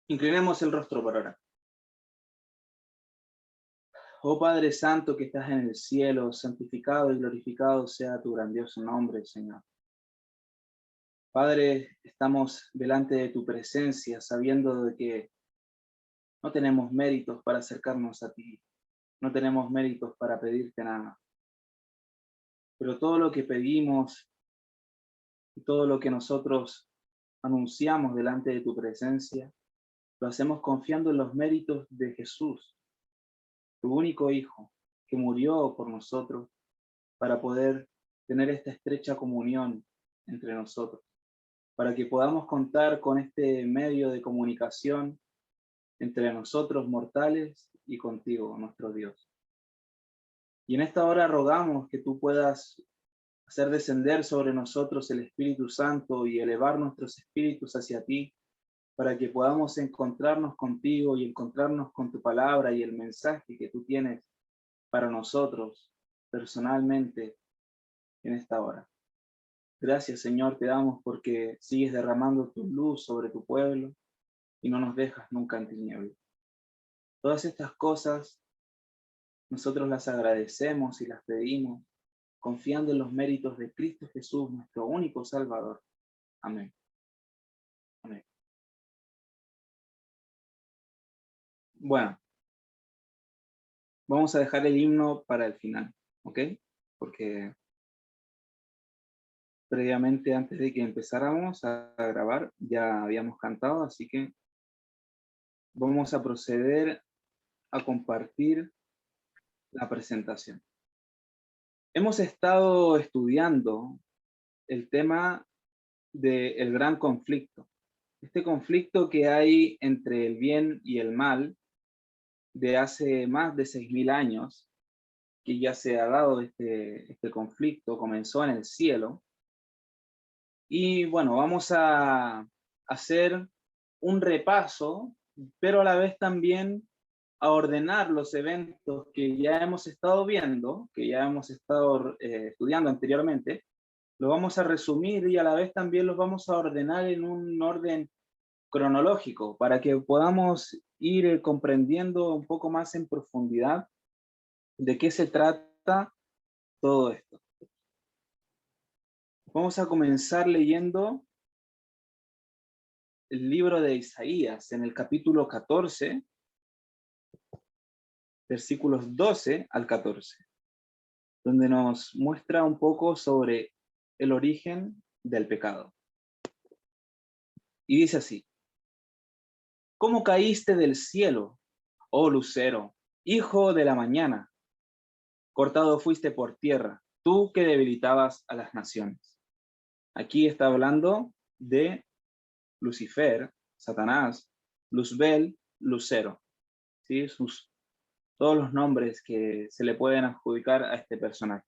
Inclinemos el rostro por ahora. Oh Padre Santo que estás en el cielo, santificado y glorificado sea tu grandioso nombre, Señor. Padre, estamos delante de tu presencia, sabiendo de que no tenemos méritos para acercarnos a ti, no tenemos méritos para pedirte nada. Pero todo lo que pedimos y todo lo que nosotros anunciamos delante de tu presencia, lo hacemos confiando en los méritos de Jesús, tu único Hijo, que murió por nosotros para poder tener esta estrecha comunión entre nosotros, para que podamos contar con este medio de comunicación entre nosotros mortales y contigo, nuestro Dios. Y en esta hora rogamos que tú puedas hacer descender sobre nosotros el Espíritu Santo y elevar nuestros espíritus hacia ti, para que podamos encontrarnos contigo y encontrarnos con tu palabra y el mensaje que tú tienes para nosotros personalmente en esta hora. Gracias, Señor, te damos porque sigues derramando tu luz sobre tu pueblo y no nos dejas nunca en tinieblas. Todas estas cosas nosotros las agradecemos y las pedimos, confiando en los méritos de Cristo Jesús, nuestro único Salvador. Amén. Amén. Bueno, vamos a dejar el himno para el final, ¿ok? Porque previamente, antes de que empezáramos a grabar, ya habíamos cantado, así que vamos a proceder a compartir la presentación. Hemos estado estudiando el tema del gran conflicto. Este conflicto que hay entre el bien y el mal de hace más de 6.000 años, que ya se ha dado este conflicto, comenzó en el cielo. Y bueno, vamos a hacer un repaso, pero a la vez también a ordenar los eventos que ya hemos estado viendo, que ya hemos estado estudiando anteriormente. Lo vamos a resumir y a la vez también los vamos a ordenar en un orden cronológico para que podamos ir comprendiendo un poco más en profundidad de qué se trata todo esto. Vamos a comenzar leyendo el libro de Isaías en el capítulo 14, versículos 12 al 14, donde nos muestra un poco sobre el origen del pecado. Y dice así: ¿Cómo caíste del cielo, oh lucero, hijo de la mañana? Cortado fuiste por tierra, tú que debilitabas a las naciones. Aquí está hablando de Lucifer, Satanás, Luzbel, Lucero, ¿sí? Todos los nombres que se le pueden adjudicar a este personaje.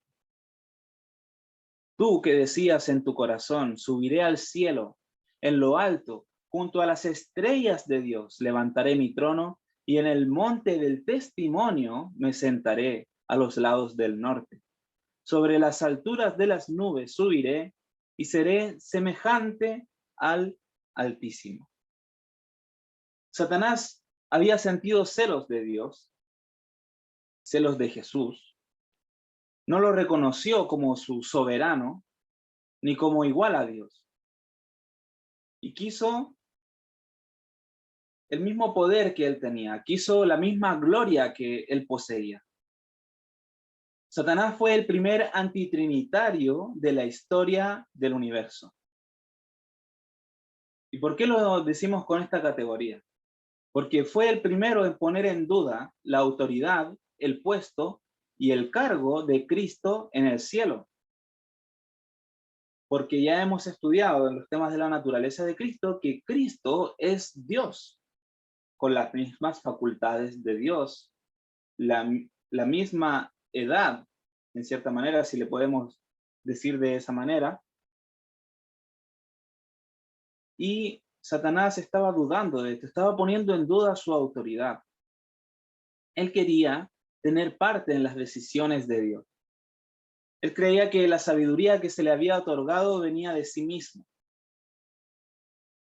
Tú que decías en tu corazón, subiré al cielo, en lo alto, junto a las estrellas de Dios, levantaré mi trono, y en el monte del testimonio me sentaré a los lados del norte. Sobre las alturas de las nubes subiré, y seré semejante al Altísimo. Satanás había sentido celos de Dios, celos de Jesús. No lo reconoció como su soberano, ni como igual a Dios. Y quiso el mismo poder que él tenía, quiso la misma gloria que él poseía. Satanás fue el primer antitrinitario de la historia del universo. ¿Y por qué lo decimos con esta categoría? Porque fue el primero en poner en duda la autoridad, el puesto y el cargo de Cristo en el cielo. Porque ya hemos estudiado en los temas de la naturaleza de Cristo que Cristo es Dios, con las mismas facultades de Dios, la misma edad, en cierta manera, si le podemos decir de esa manera. Y Satanás estaba dudando de esto, estaba poniendo en duda su autoridad. Él quería tener parte en las decisiones de Dios. Él creía que la sabiduría que se le había otorgado venía de sí mismo.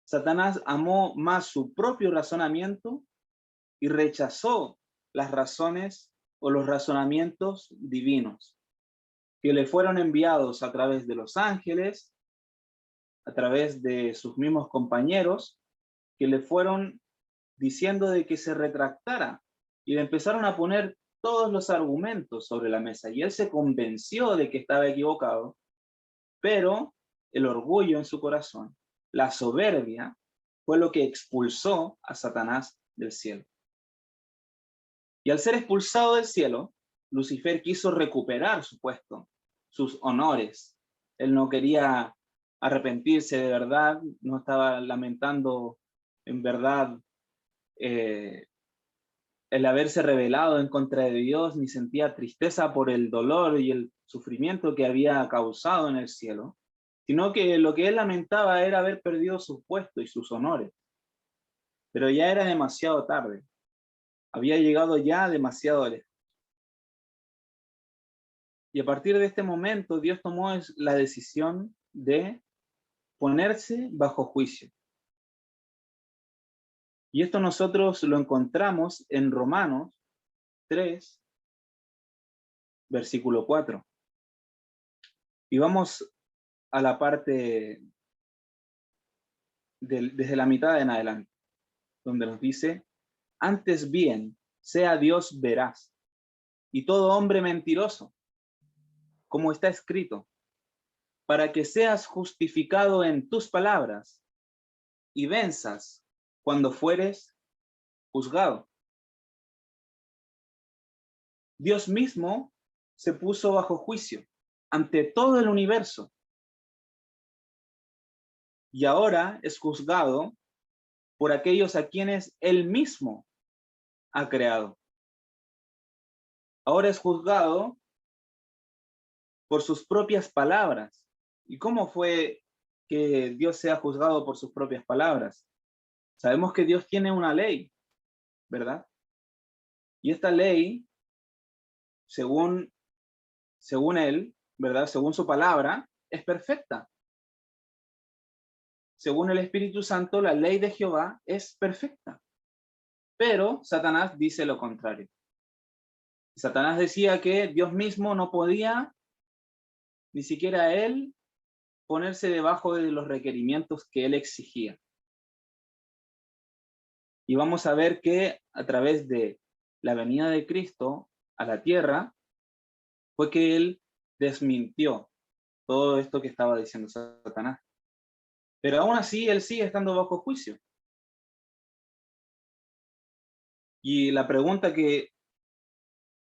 Satanás amó más su propio razonamiento y rechazó las razones o los razonamientos divinos que le fueron enviados a través de los ángeles, a través de sus mismos compañeros, que le fueron diciendo de que se retractara y le empezaron a poner todos los argumentos sobre la mesa y él se convenció de que estaba equivocado, pero el orgullo en su corazón, la soberbia, fue lo que expulsó a Satanás del cielo. Y al ser expulsado del cielo, Lucifer quiso recuperar su puesto, sus honores. Él no quería arrepentirse de verdad, no estaba lamentando en verdad el haberse rebelado en contra de Dios, ni sentía tristeza por el dolor y el sufrimiento que había causado en el cielo, sino que lo que él lamentaba era haber perdido su puesto y sus honores. Pero ya era demasiado tarde, había llegado ya demasiado lejos. Y a partir de este momento, Dios tomó la decisión de ponerse bajo juicio. Y esto nosotros lo encontramos en Romanos 3, versículo 4. Y vamos a la parte desde la mitad en adelante, donde nos dice, antes bien, sea Dios veraz, y todo hombre mentiroso, como está escrito, para que seas justificado en tus palabras y venzas cuando fueres juzgado. Dios mismo se puso bajo juicio ante todo el universo y ahora es juzgado por aquellos a quienes él mismo ha creado. Ahora es juzgado por sus propias palabras. ¿Y cómo fue que Dios sea juzgado por sus propias palabras? Sabemos que Dios tiene una ley, ¿verdad? Y esta ley, según él, ¿verdad? Según su palabra, es perfecta. Según el Espíritu Santo, la ley de Jehová es perfecta. Pero Satanás dice lo contrario. Satanás decía que Dios mismo no podía, ni siquiera él, ponerse debajo de los requerimientos que él exigía. Y vamos a ver que a través de la venida de Cristo a la tierra, fue que él desmintió todo esto que estaba diciendo Satanás. Pero aún así, él sigue estando bajo juicio. Y la pregunta que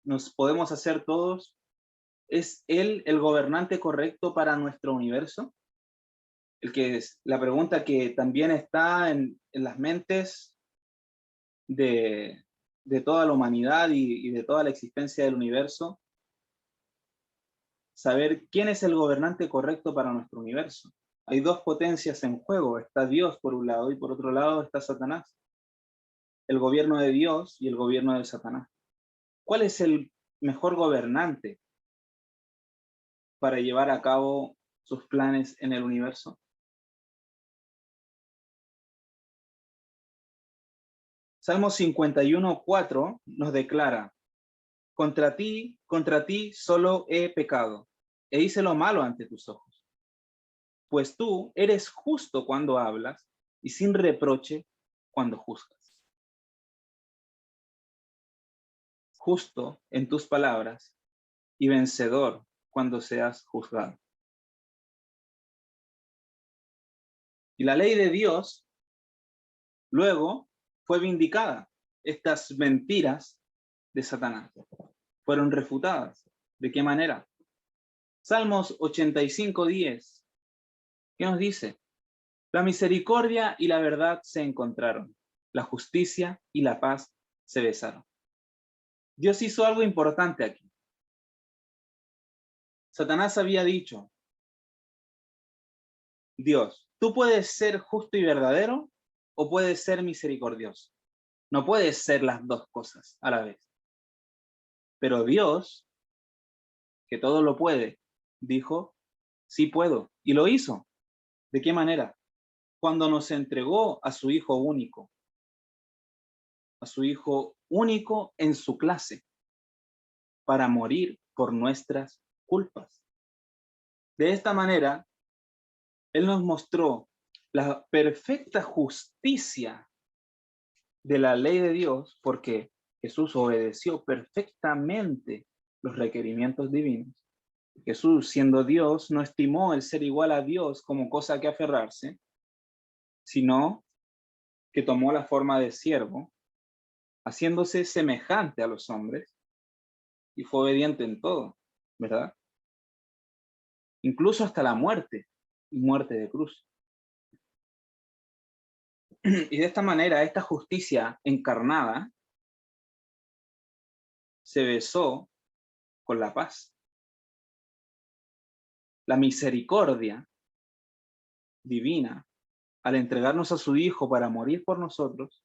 nos podemos hacer todos, ¿es él el gobernante correcto para nuestro universo? La pregunta que también está en las mentes de toda la humanidad y de toda la existencia del universo, saber quién es el gobernante correcto para nuestro universo. Hay dos potencias en juego, está Dios por un lado y por otro lado está Satanás. El gobierno de Dios y el gobierno de Satanás. ¿Cuál es el mejor gobernante para llevar a cabo sus planes en el universo? Salmo 51:4 nos declara, contra ti solo he pecado, e hice lo malo ante tus ojos. Pues tú eres justo cuando hablas y sin reproche cuando juzgas. Justo en tus palabras y vencedor cuando seas juzgado. Y la ley de Dios luego fue vindicada. Estas mentiras de Satanás fueron refutadas. ¿De qué manera? Salmos 85:10. ¿Qué nos dice? La misericordia y la verdad se encontraron. La justicia y la paz se besaron. Dios hizo algo importante aquí. Satanás había dicho, Dios, tú puedes ser justo y verdadero o puedes ser misericordioso. No puedes ser las dos cosas a la vez. Pero Dios, que todo lo puede, dijo, sí puedo. Y lo hizo. ¿De qué manera? cuando nos entregó a su Hijo único en su clase, para morir por nuestras culpas. De esta manera, Él nos mostró la perfecta justicia de la ley de Dios, porque Jesús obedeció perfectamente los requerimientos divinos. Jesús, siendo Dios, no estimó el ser igual a Dios como cosa que aferrarse, sino que tomó la forma de siervo, haciéndose semejante a los hombres, y fue obediente en todo, ¿verdad? Incluso hasta la muerte, y muerte de cruz. Y de esta manera, esta justicia encarnada se besó con la paz. La misericordia divina, al entregarnos a su Hijo para morir por nosotros,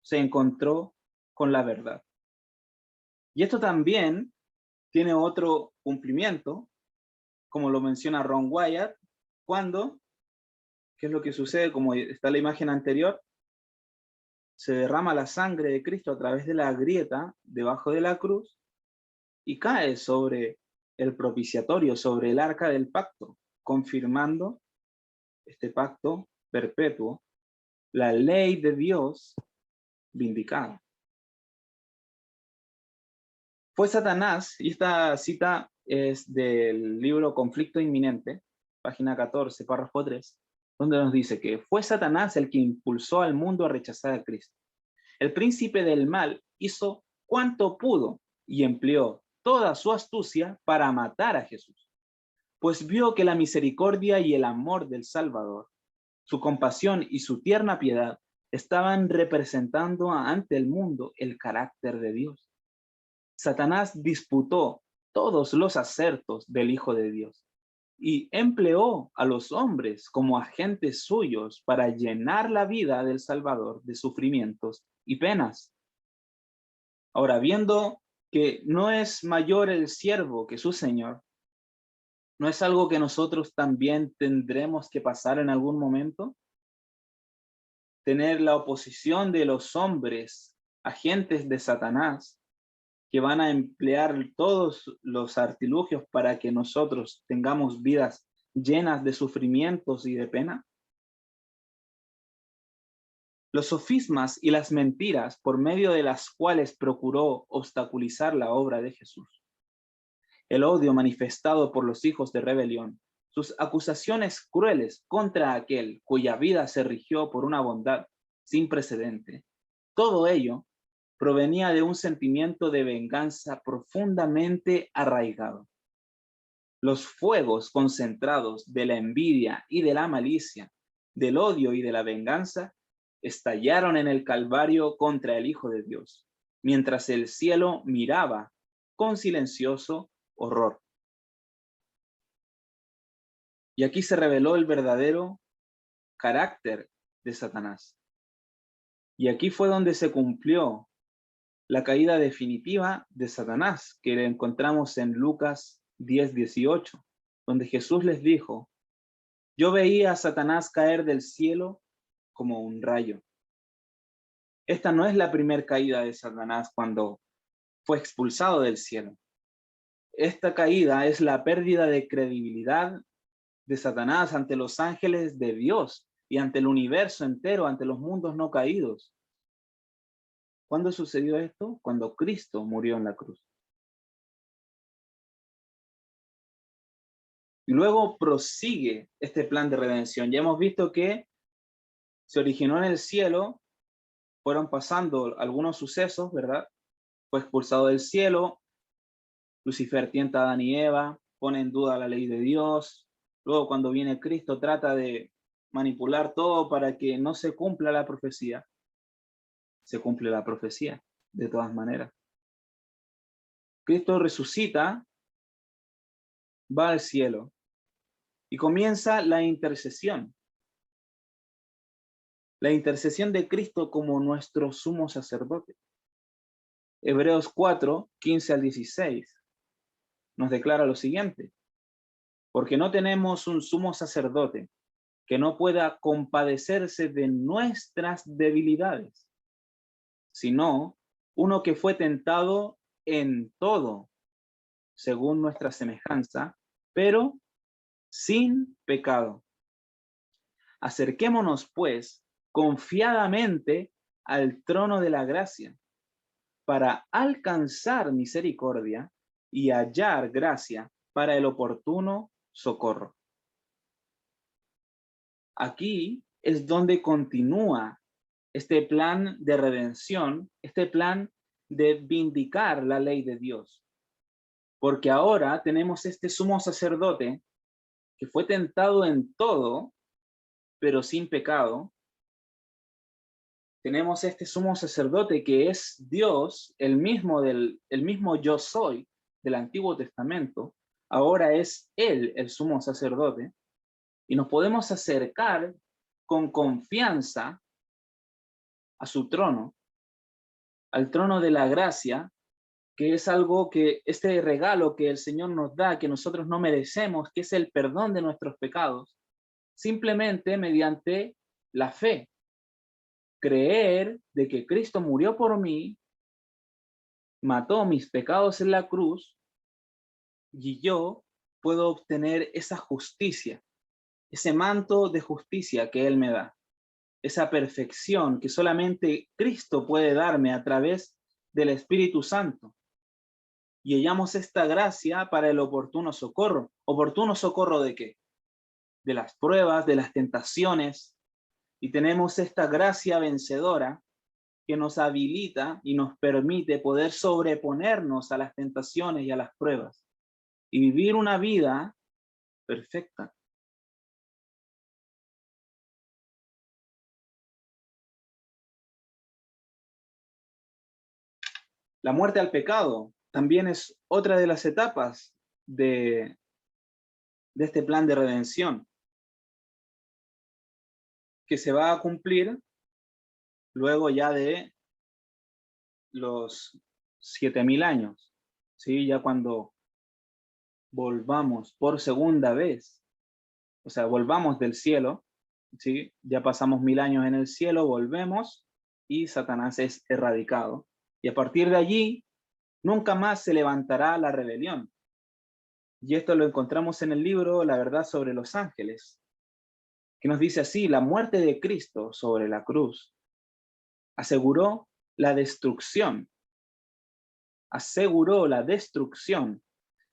se encontró con la verdad. Y esto también tiene otro cumplimiento, como lo menciona Ron Wyatt, cuando, ¿qué es lo que sucede? Como está la imagen anterior, se derrama la sangre de Cristo a través de la grieta debajo de la cruz y cae sobre el propiciatorio, sobre el arca del pacto, confirmando este pacto perpetuo, la ley de Dios vindicada. Fue Satanás, y esta cita es del libro Conflicto Inminente, página 14, párrafo 3, donde nos dice que fue Satanás el que impulsó al mundo a rechazar a Cristo. El príncipe del mal hizo cuanto pudo y empleó toda su astucia para matar a Jesús, pues vio que la misericordia y el amor del Salvador, su compasión y su tierna piedad estaban representando ante el mundo el carácter de Dios. Satanás disputó todos los acertos del Hijo de Dios y empleó a los hombres como agentes suyos para llenar la vida del Salvador de sufrimientos y penas. Ahora, viendo que no es mayor el siervo que su Señor, ¿no es algo que nosotros también tendremos que pasar en algún momento? Tener la oposición de los hombres, agentes de Satanás, que van a emplear todos los artilugios para que nosotros tengamos vidas llenas de sufrimientos y de pena. Los sofismas y las mentiras por medio de las cuales procuró obstaculizar la obra de Jesús. El odio manifestado por los hijos de rebelión, sus acusaciones crueles contra aquel cuya vida se rigió por una bondad sin precedente. Todo ello provenía de un sentimiento de venganza profundamente arraigado. Los fuegos concentrados de la envidia y de la malicia, del odio y de la venganza, estallaron en el Calvario contra el Hijo de Dios, mientras el cielo miraba con silencioso horror. Y aquí se reveló el verdadero carácter de Satanás. Y aquí fue donde se cumplió la caída definitiva de Satanás, que le encontramos en Lucas 10:18, donde Jesús les dijo: yo veía a Satanás caer del cielo como un rayo. Esta no es la primera caída de Satanás cuando fue expulsado del cielo. Esta caída es la pérdida de credibilidad de Satanás ante los ángeles de Dios y ante el universo entero, ante los mundos no caídos. ¿Cuándo sucedió esto? Cuando Cristo murió en la cruz. Y luego prosigue este plan de redención. Ya hemos visto que se originó en el cielo, fueron pasando algunos sucesos, ¿verdad? Fue expulsado del cielo, Lucifer tienta a Adán y Eva, pone en duda la ley de Dios. Luego, cuando viene Cristo, trata de manipular todo para que no se cumpla la profecía. Se cumple la profecía, de todas maneras. Cristo resucita, va al cielo y comienza la intercesión. La intercesión de Cristo como nuestro sumo sacerdote. Hebreos 4:15-16 nos declara lo siguiente: porque no tenemos un sumo sacerdote que no pueda compadecerse de nuestras debilidades, sino uno que fue tentado en todo, según nuestra semejanza, pero sin pecado. Acerquémonos, pues, confiadamente al trono de la gracia, para alcanzar misericordia y hallar gracia para el oportuno socorro. Aquí es donde continúa este plan de redención, este plan de vindicar la ley de Dios. Porque ahora tenemos este sumo sacerdote que fue tentado en todo, pero sin pecado. Tenemos este sumo sacerdote que es Dios, el mismo yo soy del Antiguo Testamento. Ahora es Él el sumo sacerdote. Y nos podemos acercar con confianza a su trono, al trono de la gracia, que es algo que, este regalo que el Señor nos da, que nosotros no merecemos, que es el perdón de nuestros pecados, simplemente mediante la fe. Creer de que Cristo murió por mí, mató mis pecados en la cruz, y yo puedo obtener esa justicia, ese manto de justicia que Él me da, esa perfección que solamente Cristo puede darme a través del Espíritu Santo. Y hallamos esta gracia para el oportuno socorro. ¿Oportuno socorro de qué? De las pruebas, de las tentaciones. Y tenemos esta gracia vencedora que nos habilita y nos permite poder sobreponernos a las tentaciones y a las pruebas y vivir una vida perfecta. La muerte al pecado también es otra de las etapas de este plan de redención que se va a cumplir luego ya de los 7000 años, ¿sí? Ya cuando volvamos por segunda vez, o sea, volvamos del cielo, ¿sí? Ya pasamos 1000 años en el cielo, volvemos y Satanás es erradicado. Y a partir de allí, nunca más se levantará la rebelión. Y esto lo encontramos en el libro La verdad sobre los ángeles, que nos dice así: la muerte de Cristo sobre la cruz aseguró la destrucción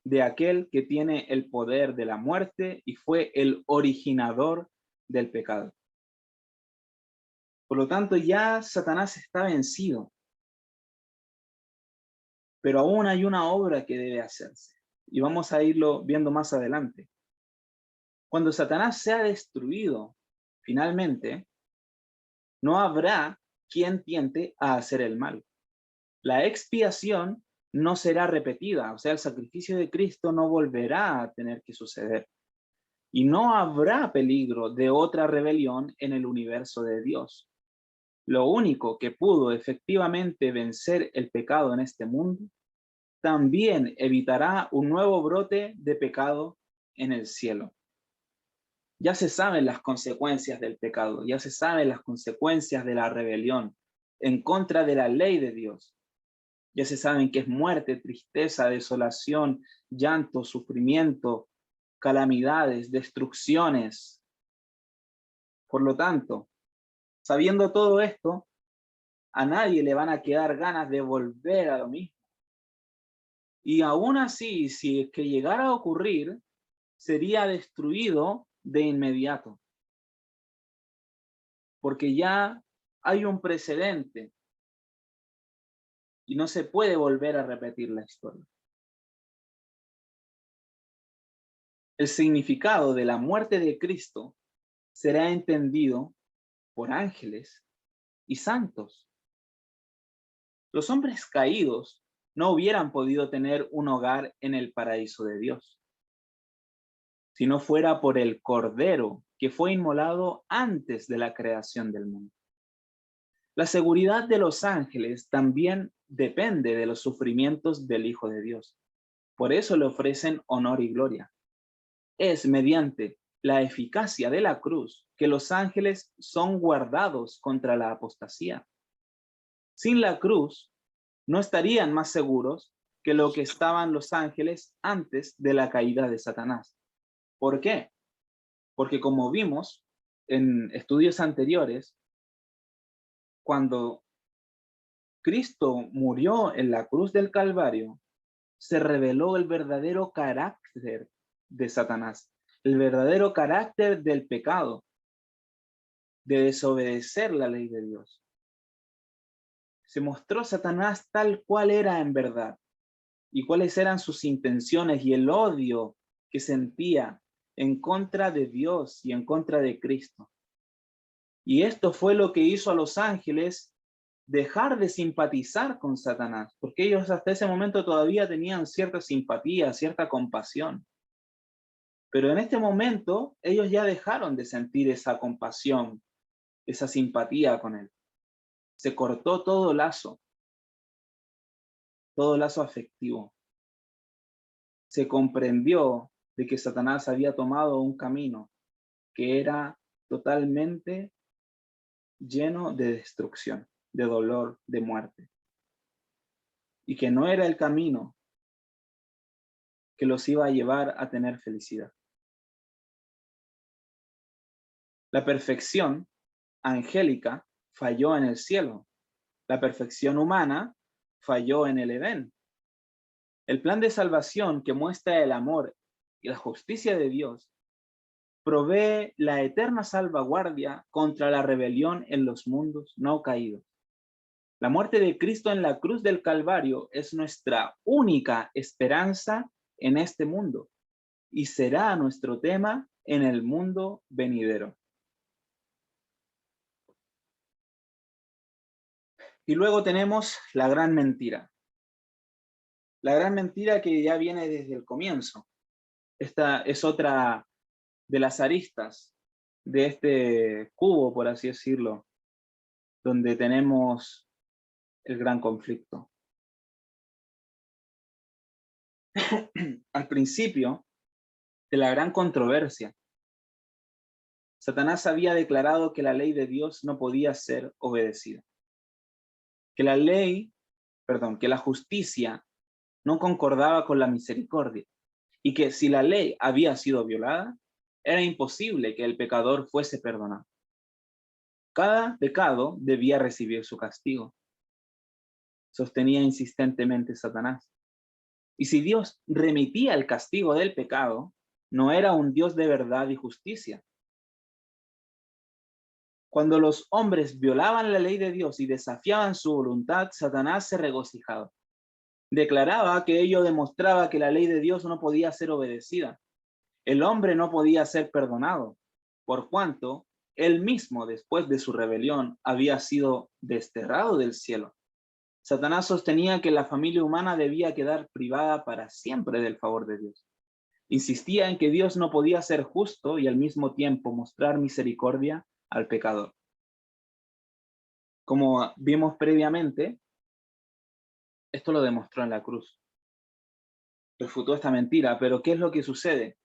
de aquel que tiene el poder de la muerte y fue el originador del pecado. Por lo tanto, ya Satanás está vencido, pero aún hay una obra que debe hacerse, y vamos a irlo viendo más adelante. Cuando Satanás sea destruido, finalmente, no habrá quien tiente a hacer el mal. La expiación no será repetida, o sea, el sacrificio de Cristo no volverá a tener que suceder. Y no habrá peligro de otra rebelión en el universo de Dios. Lo único que pudo efectivamente vencer el pecado en este mundo, también evitará un nuevo brote de pecado en el cielo. Ya se saben las consecuencias del pecado, ya se saben las consecuencias de la rebelión en contra de la ley de Dios. Ya se saben que es muerte, tristeza, desolación, llanto, sufrimiento, calamidades, destrucciones. Por lo tanto, sabiendo todo esto, a nadie le van a quedar ganas de volver a lo mismo. Y aún así, si es que llegara a ocurrir, sería destruido de inmediato. Porque ya hay un precedente y no se puede volver a repetir la historia. El significado de la muerte de Cristo será entendido por ángeles y santos. Los hombres caídos no hubieran podido tener un hogar en el paraíso de Dios, si no fuera por el Cordero que fue inmolado antes de la creación del mundo. La seguridad de los ángeles también depende de los sufrimientos del Hijo de Dios. Por eso le ofrecen honor y gloria. Es mediante la eficacia de la cruz, que los ángeles son guardados contra la apostasía. Sin la cruz, no estarían más seguros que lo que estaban los ángeles antes de la caída de Satanás. ¿Por qué? Porque como vimos en estudios anteriores, cuando Cristo murió en la cruz del Calvario, se reveló el verdadero carácter de Satanás, el verdadero carácter del pecado, de desobedecer la ley de Dios. Se mostró Satanás tal cual era en verdad y cuáles eran sus intenciones y el odio que sentía en contra de Dios y en contra de Cristo. Y esto fue lo que hizo a los ángeles dejar de simpatizar con Satanás, porque ellos hasta ese momento todavía tenían cierta simpatía, cierta compasión. Pero en este momento ellos ya dejaron de sentir esa compasión, esa simpatía con él. Se cortó todo lazo afectivo. Se comprendió de que Satanás había tomado un camino que era totalmente lleno de destrucción, de dolor, de muerte. Y que no era el camino que los iba a llevar a tener felicidad. La perfección angélica falló en el cielo. La perfección humana falló en el Edén. El plan de salvación que muestra el amor y la justicia de Dios provee la eterna salvaguardia contra la rebelión en los mundos no caídos. La muerte de Cristo en la cruz del Calvario es nuestra única esperanza en este mundo y será nuestro tema en el mundo venidero. Y luego tenemos la gran mentira. La gran mentira que ya viene desde el comienzo. Esta es otra de las aristas de este cubo, por así decirlo, donde tenemos el gran conflicto. Al principio de la gran controversia, Satanás había declarado que la ley de Dios no podía ser obedecida. Que la justicia no concordaba con la misericordia y que si la ley había sido violada, era imposible que el pecador fuese perdonado. Cada pecado debía recibir su castigo, sostenía insistentemente Satanás. Y si Dios remitía el castigo del pecado, no era un Dios de verdad y justicia. Cuando los hombres violaban la ley de Dios y desafiaban su voluntad, Satanás se regocijaba. Declaraba que ello demostraba que la ley de Dios no podía ser obedecida. El hombre no podía ser perdonado, por cuanto él mismo, después de su rebelión, había sido desterrado del cielo. Satanás sostenía que la familia humana debía quedar privada para siempre del favor de Dios. Insistía en que Dios no podía ser justo y al mismo tiempo mostrar misericordia al pecador. Como vimos previamente, esto lo demostró en la cruz. Refutó esta mentira, pero ¿qué es lo que sucede?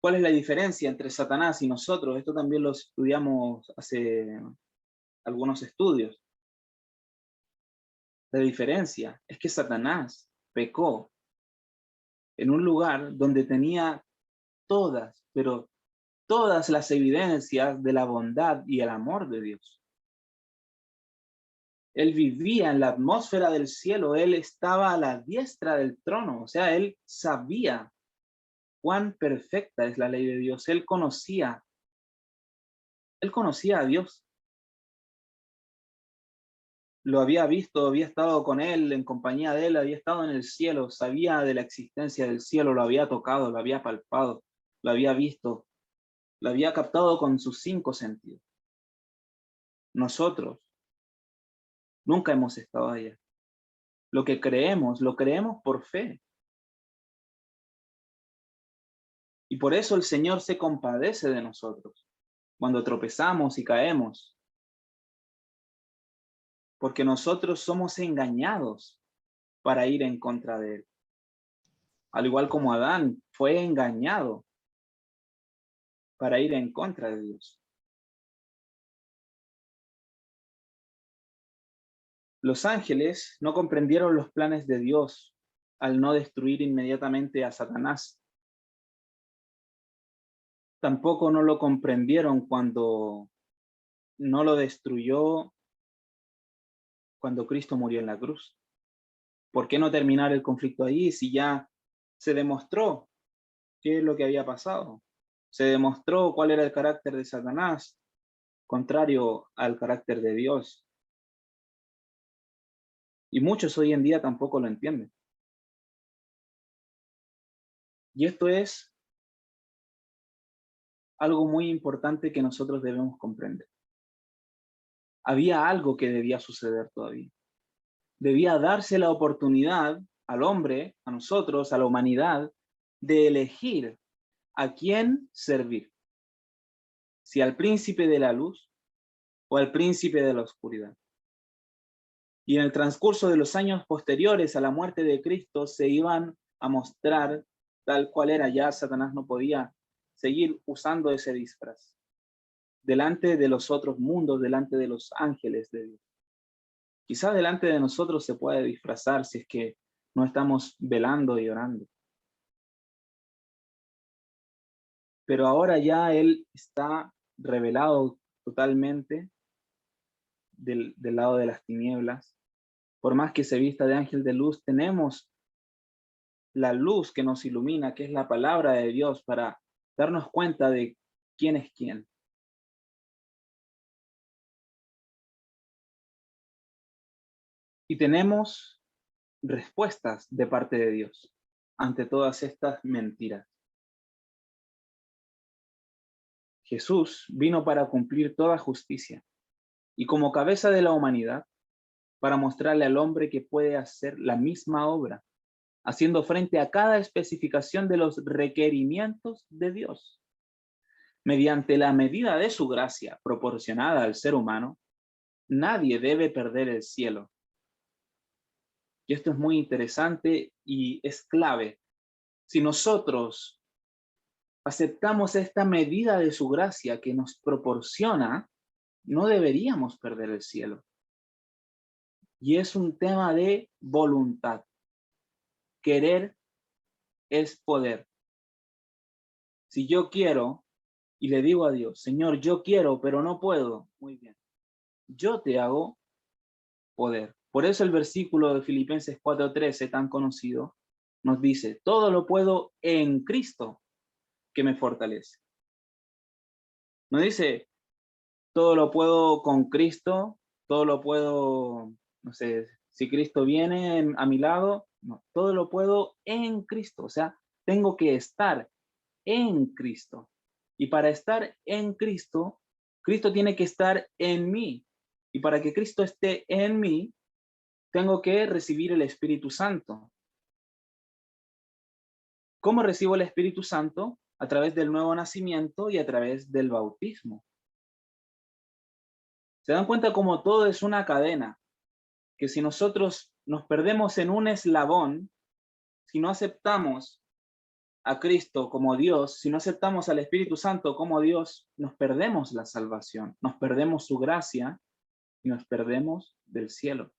¿Cuál es la diferencia entre Satanás y nosotros? Esto también lo estudiamos hace algunos estudios. La diferencia es que Satanás pecó en un lugar donde tenía todas, pero todas las evidencias de la bondad y el amor de Dios. Él vivía en la atmósfera del cielo, él estaba a la diestra del trono, o sea, él sabía cuán perfecta es la ley de Dios, él conocía a Dios. Lo había visto, había estado con él, en compañía de él, había estado en el cielo, sabía de la existencia del cielo, lo había tocado, lo había palpado, lo había visto, lo había captado con sus 5 sentidos. Nosotros nunca hemos estado allá. Lo creemos por fe. Y por eso el Señor se compadece de nosotros cuando tropezamos y caemos. Porque nosotros somos engañados para ir en contra de Él. Al igual como Adán fue engañado para ir en contra de Dios. Los ángeles no comprendieron los planes de Dios al no destruir inmediatamente a Satanás. Tampoco no lo comprendieron cuando no lo destruyó cuando Cristo murió en la cruz. ¿Por qué no terminar el conflicto ahí si ya se demostró qué es lo que había pasado? Se demostró cuál era el carácter de Satanás, contrario al carácter de Dios. Y muchos hoy en día tampoco lo entienden. Y esto es algo muy importante que nosotros debemos comprender. Había algo que debía suceder todavía. Debía darse la oportunidad al hombre, a nosotros, a la humanidad, de elegir a quién servir. Si al príncipe de la luz o al príncipe de la oscuridad. Y en el transcurso de los años posteriores a la muerte de Cristo se iban a mostrar tal cual era. Ya Satanás no podía seguir usando ese disfraz delante de los otros mundos, delante de los ángeles de Dios. Quizás delante de nosotros se puede disfrazar si es que no estamos velando y orando. Pero ahora ya Él está revelado totalmente del lado de las tinieblas. Por más que se vista de ángel de luz, tenemos la luz que nos ilumina, que es la palabra de Dios, para darnos cuenta de quién es quién. Y tenemos respuestas de parte de Dios ante todas estas mentiras. Jesús vino para cumplir toda justicia y como cabeza de la humanidad, para mostrarle al hombre que puede hacer la misma obra, haciendo frente a cada especificación de los requerimientos de Dios. Mediante la medida de su gracia proporcionada al ser humano, nadie debe perder el cielo. Y esto es muy interesante y es clave. Si nosotros aceptamos esta medida de su gracia que nos proporciona, no deberíamos perder el cielo. Y es un tema de voluntad. Querer es poder. Si yo quiero y le digo a Dios, Señor, yo quiero, pero no puedo, muy bien. Yo te hago poder. Por eso el versículo de Filipenses 4:13, tan conocido, nos dice, todo lo puedo en Cristo que me fortalece. No dice, todo lo puedo con Cristo, todo lo puedo, no sé, si Cristo viene a mi lado, no, todo lo puedo en Cristo, o sea, tengo que estar en Cristo. Y para estar en Cristo, Cristo tiene que estar en mí. Y para que Cristo esté en mí, tengo que recibir el Espíritu Santo. ¿Cómo recibo el Espíritu Santo? A través del nuevo nacimiento y a través del bautismo. ¿Se dan cuenta cómo todo es una cadena? Que si nosotros nos perdemos en un eslabón, si no aceptamos a Cristo como Dios, si no aceptamos al Espíritu Santo como Dios, nos perdemos la salvación, nos perdemos su gracia y nos perdemos del cielo.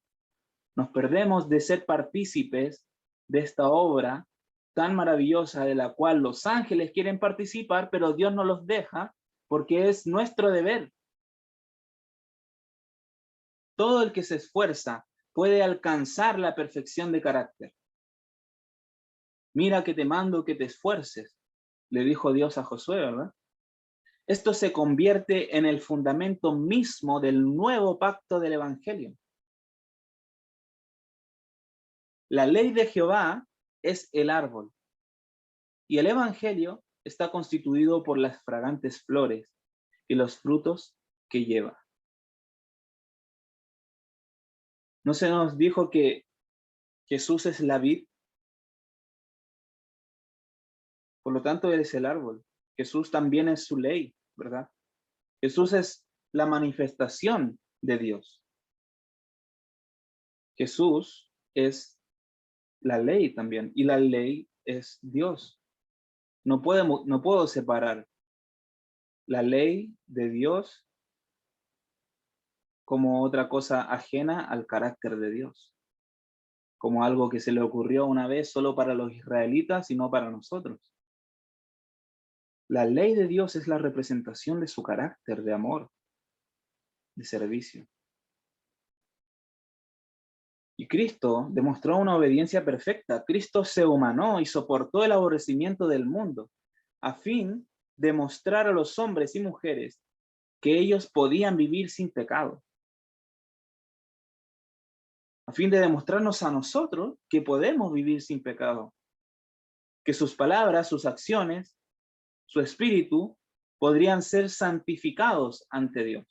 Nos perdemos de ser partícipes de esta obra tan maravillosa de la cual los ángeles quieren participar, pero Dios no los deja porque es nuestro deber. Todo el que se esfuerza puede alcanzar la perfección de carácter. Mira que te mando que te esfuerces, le dijo Dios a Josué, ¿verdad? Esto se convierte en el fundamento mismo del nuevo pacto del Evangelio. La ley de Jehová es el árbol y el Evangelio está constituido por las fragantes flores y los frutos que lleva. ¿No se nos dijo que Jesús es la vid? Por lo tanto, Él es el árbol. Jesús también es su ley, ¿verdad? Jesús es la manifestación de Dios. Jesús es la ley también, y la ley es Dios. No puedo separar la ley de Dios como otra cosa ajena al carácter de Dios, como algo que se le ocurrió una vez solo para los israelitas y no para nosotros. La ley de Dios es la representación de su carácter de amor, de servicio. Y Cristo demostró una obediencia perfecta. Cristo se humanó y soportó el aborrecimiento del mundo a fin de mostrar a los hombres y mujeres que ellos podían vivir sin pecado. A fin de demostrarnos a nosotros que podemos vivir sin pecado. Que sus palabras, sus acciones, su espíritu podrían ser santificados ante Dios.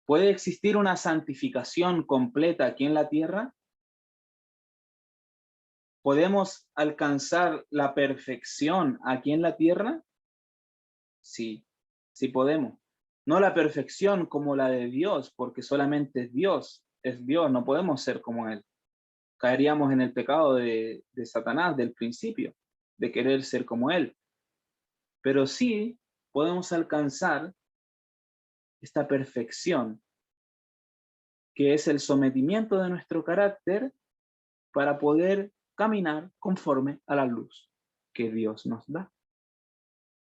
¿Puede existir una santificación completa aquí en la tierra? ¿Podemos alcanzar la perfección aquí en la tierra? Sí, sí podemos. No la perfección como la de Dios, porque solamente es Dios, no podemos ser como Él. Caeríamos en el pecado de Satanás del principio, de querer ser como Él. Pero sí podemos alcanzar esta perfección, que es el sometimiento de nuestro carácter para poder caminar conforme a la luz que Dios nos da.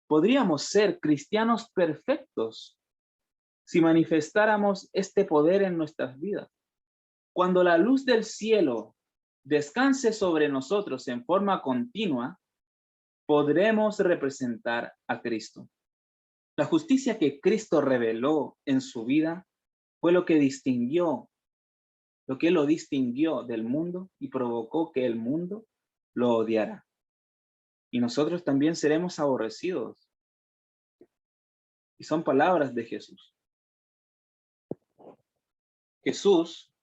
Podríamos ser cristianos perfectos si manifestáramos este poder en nuestras vidas. Cuando la luz del cielo descanse sobre nosotros en forma continua, podremos representar a Cristo. La justicia que Cristo reveló en su vida fue lo que lo distinguió del mundo y provocó que el mundo lo odiara. Y nosotros también seremos aborrecidos. Y son palabras de Jesús. Jesús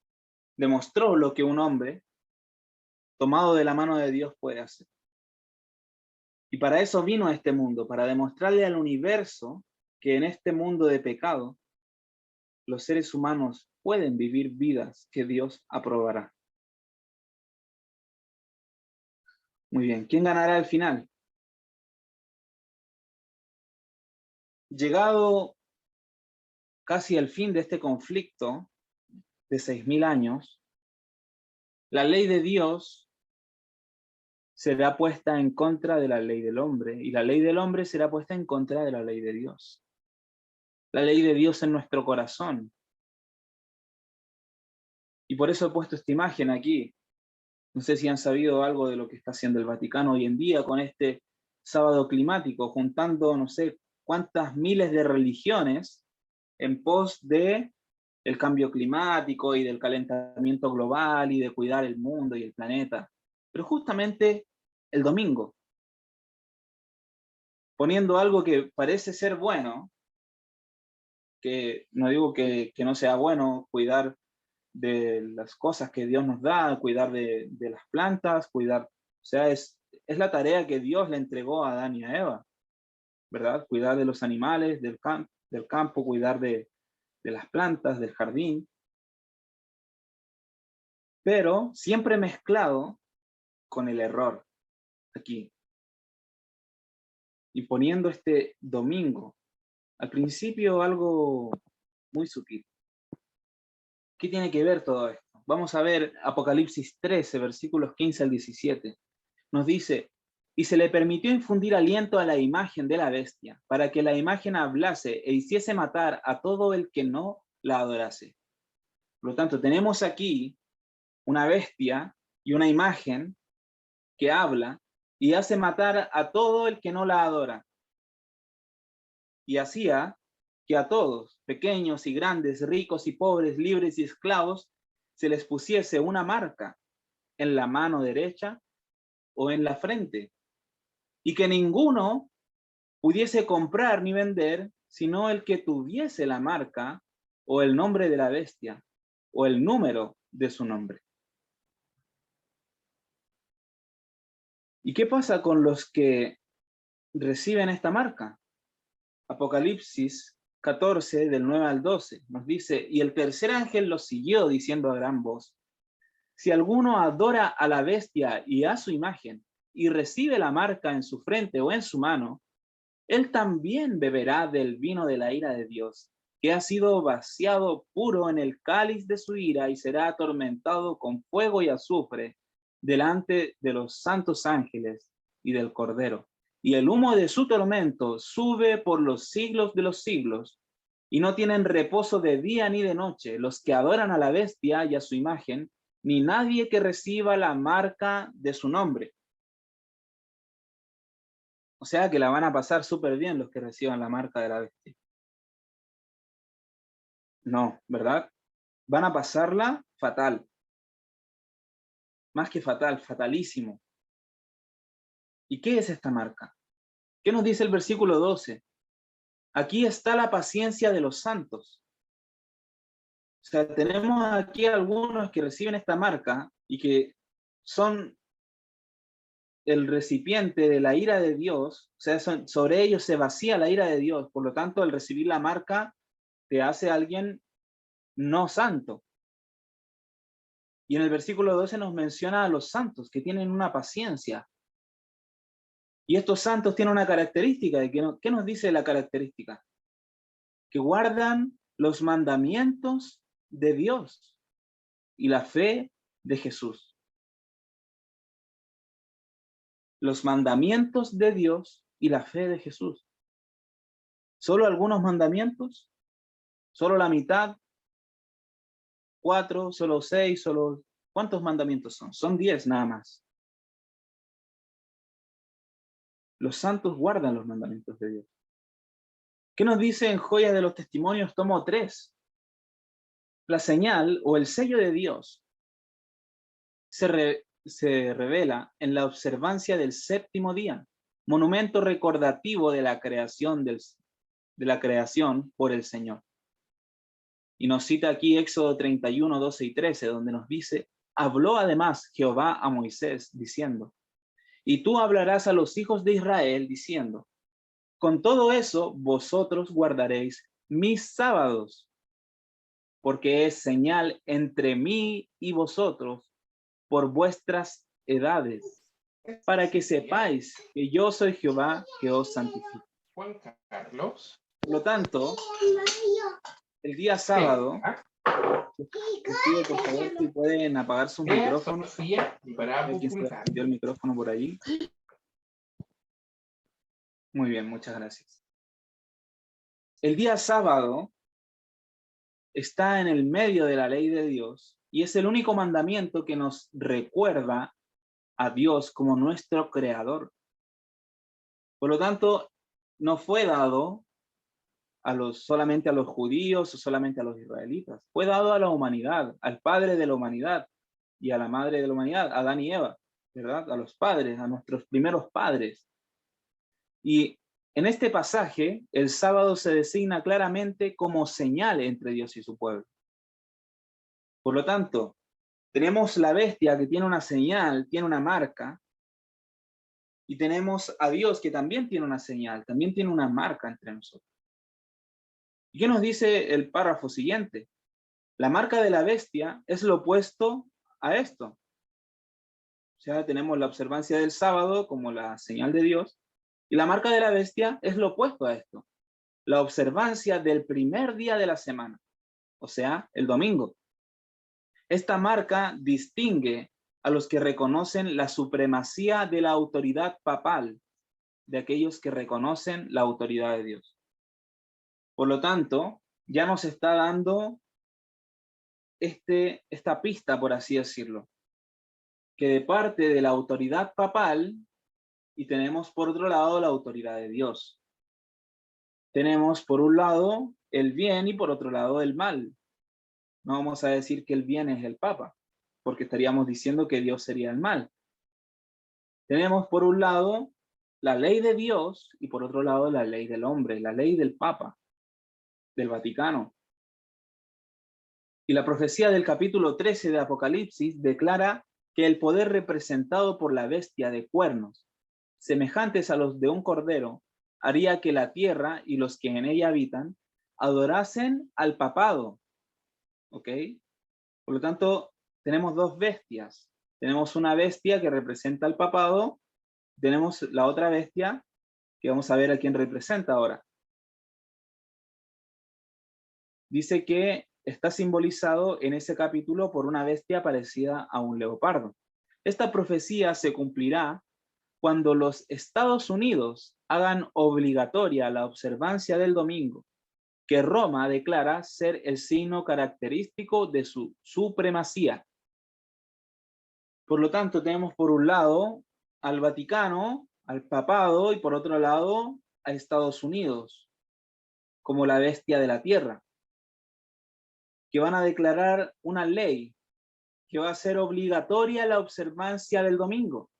demostró lo que un hombre tomado de la mano de Dios puede hacer. Y para eso vino a este mundo, para demostrarle al universo que en este mundo de pecado, los seres humanos pueden vivir vidas que Dios aprobará. Muy bien, ¿quién ganará al final? Llegado casi al fin de este conflicto de 6.000 años, la ley de Dios será puesta en contra de la ley del hombre, y la ley del hombre será puesta en contra de la ley de Dios. La ley de Dios en nuestro corazón. Y por eso he puesto esta imagen aquí. No sé si han sabido algo de lo que está haciendo el Vaticano hoy en día con este sábado climático, juntando no sé cuántas miles de religiones en pos de el cambio climático y del calentamiento global y de cuidar el mundo y el planeta. Pero justamente el domingo, poniendo algo que parece ser bueno, que no digo que no sea bueno cuidar de las cosas que Dios nos da, cuidar de las plantas, cuidar, o sea, es la tarea que Dios le entregó a Adán y a Eva, ¿verdad? Cuidar de los animales, del campo, cuidar de las plantas, del jardín, pero siempre mezclado con el error aquí. Y poniendo este domingo, al principio algo muy sutil. ¿Qué tiene que ver todo esto? Vamos a ver Apocalipsis 13, versículos 15 al 17. Nos dice, y se le permitió infundir aliento a la imagen de la bestia, para que la imagen hablase e hiciese matar a todo el que no la adorase. Por lo tanto, tenemos aquí una bestia y una imagen que habla y hace matar a todo el que no la adora. Y hacía que a todos, pequeños y grandes, ricos y pobres, libres y esclavos, se les pusiese una marca en la mano derecha o en la frente, y que ninguno pudiese comprar ni vender, sino el que tuviese la marca o el nombre de la bestia o el número de su nombre. ¿Y qué pasa con los que reciben esta marca? Apocalipsis 14, del 9 al 12, nos dice, y el tercer ángel los siguió diciendo a gran voz, si alguno adora a la bestia y a su imagen, y recibe la marca en su frente o en su mano, él también beberá del vino de la ira de Dios, que ha sido vaciado puro en el cáliz de su ira y será atormentado con fuego y azufre delante de los santos ángeles y del Cordero. Y el humo de su tormento sube por los siglos de los siglos, y no tienen reposo de día ni de noche los que adoran a la bestia y a su imagen, ni nadie que reciba la marca de su nombre. O sea que la van a pasar súper bien los que reciban la marca de la bestia. No, ¿verdad? Van a pasarla fatal. Más que fatal, fatalísimo. ¿Y qué es esta marca? ¿Qué nos dice el versículo 12? Aquí está la paciencia de los santos. O sea, tenemos aquí algunos que reciben esta marca y que son el recipiente de la ira de Dios, o sea, sobre ellos se vacía la ira de Dios, por lo tanto, al recibir la marca, te hace alguien no santo. Y en el versículo 12 nos menciona a los santos que tienen una paciencia. Y estos santos tienen una característica. ¿Qué nos dice la característica? Que guardan los mandamientos de Dios y la fe de Jesús. Los mandamientos de Dios y la fe de Jesús. ¿Solo algunos mandamientos? ¿Solo la mitad? 4, solo 6, solo... ¿Cuántos mandamientos son? Son 10 nada más. Los santos guardan los mandamientos de Dios. ¿Qué nos dice en Joyas de los Testimonios, tomo 3? La señal o el sello de Dios se revela en la observancia del séptimo día, monumento recordativo de la creación, por el Señor. Y nos cita aquí Éxodo 31, 12 y 13, donde nos dice, habló además Jehová a Moisés, diciendo, y tú hablarás a los hijos de Israel, diciendo, con todo eso vosotros guardaréis mis sábados, porque es señal entre mí y vosotros por vuestras edades, para que sepáis que yo soy Jehová que os santifico. Juan Carlos. Por lo tanto, el día sábado, les pido por favor si pueden apagar sus micrófonos. ¿Alguien se prendió el micrófono por allí? Muy bien, muchas gracias. El día sábado está en el medio de la ley de Dios y es el único mandamiento que nos recuerda a Dios como nuestro creador. Por lo tanto, no fue dado solamente a los judíos o solamente a los israelitas. Fue dado a la humanidad, al padre de la humanidad y a la madre de la humanidad, Adán y Eva, ¿verdad? A los padres, a nuestros primeros padres. Y en este pasaje, el sábado se designa claramente como señal entre Dios y su pueblo. Por lo tanto, tenemos la bestia que tiene una señal, tiene una marca, y tenemos a Dios que también tiene una señal, también tiene una marca entre nosotros. ¿Y qué nos dice el párrafo siguiente? La marca de la bestia es lo opuesto a esto. O sea, tenemos la observancia del sábado como la señal de Dios, y la marca de la bestia es lo opuesto a esto. La observancia del primer día de la semana, o sea, el domingo. Esta marca distingue a los que reconocen la supremacía de la autoridad papal de aquellos que reconocen la autoridad de Dios. Por lo tanto, ya nos está dando esta pista, por así decirlo, que de parte de la autoridad papal, y tenemos por otro lado la autoridad de Dios. Tenemos por un lado el bien y por otro lado el mal. No vamos a decir que el bien es el Papa, porque estaríamos diciendo que Dios sería el mal. Tenemos por un lado la ley de Dios y por otro lado la ley del hombre, la ley del Papa, del Vaticano. Y la profecía del capítulo 13 de Apocalipsis declara que el poder representado por la bestia de cuernos, semejantes a los de un cordero, haría que la tierra y los que en ella habitan adorasen al papado. ¿Ok? Por lo tanto, tenemos dos bestias. Tenemos una bestia que representa al papado, tenemos la otra bestia que vamos a ver a quién representa ahora. Dice que está simbolizado en ese capítulo por una bestia parecida a un leopardo. Esta profecía se cumplirá cuando los Estados Unidos hagan obligatoria la observancia del domingo, que Roma declara ser el signo característico de su supremacía. Por lo tanto, tenemos por un lado al Vaticano, al papado, y por otro lado a Estados Unidos, como la bestia de la tierra, que van a declarar una ley que va a ser obligatoria la observancia del domingo.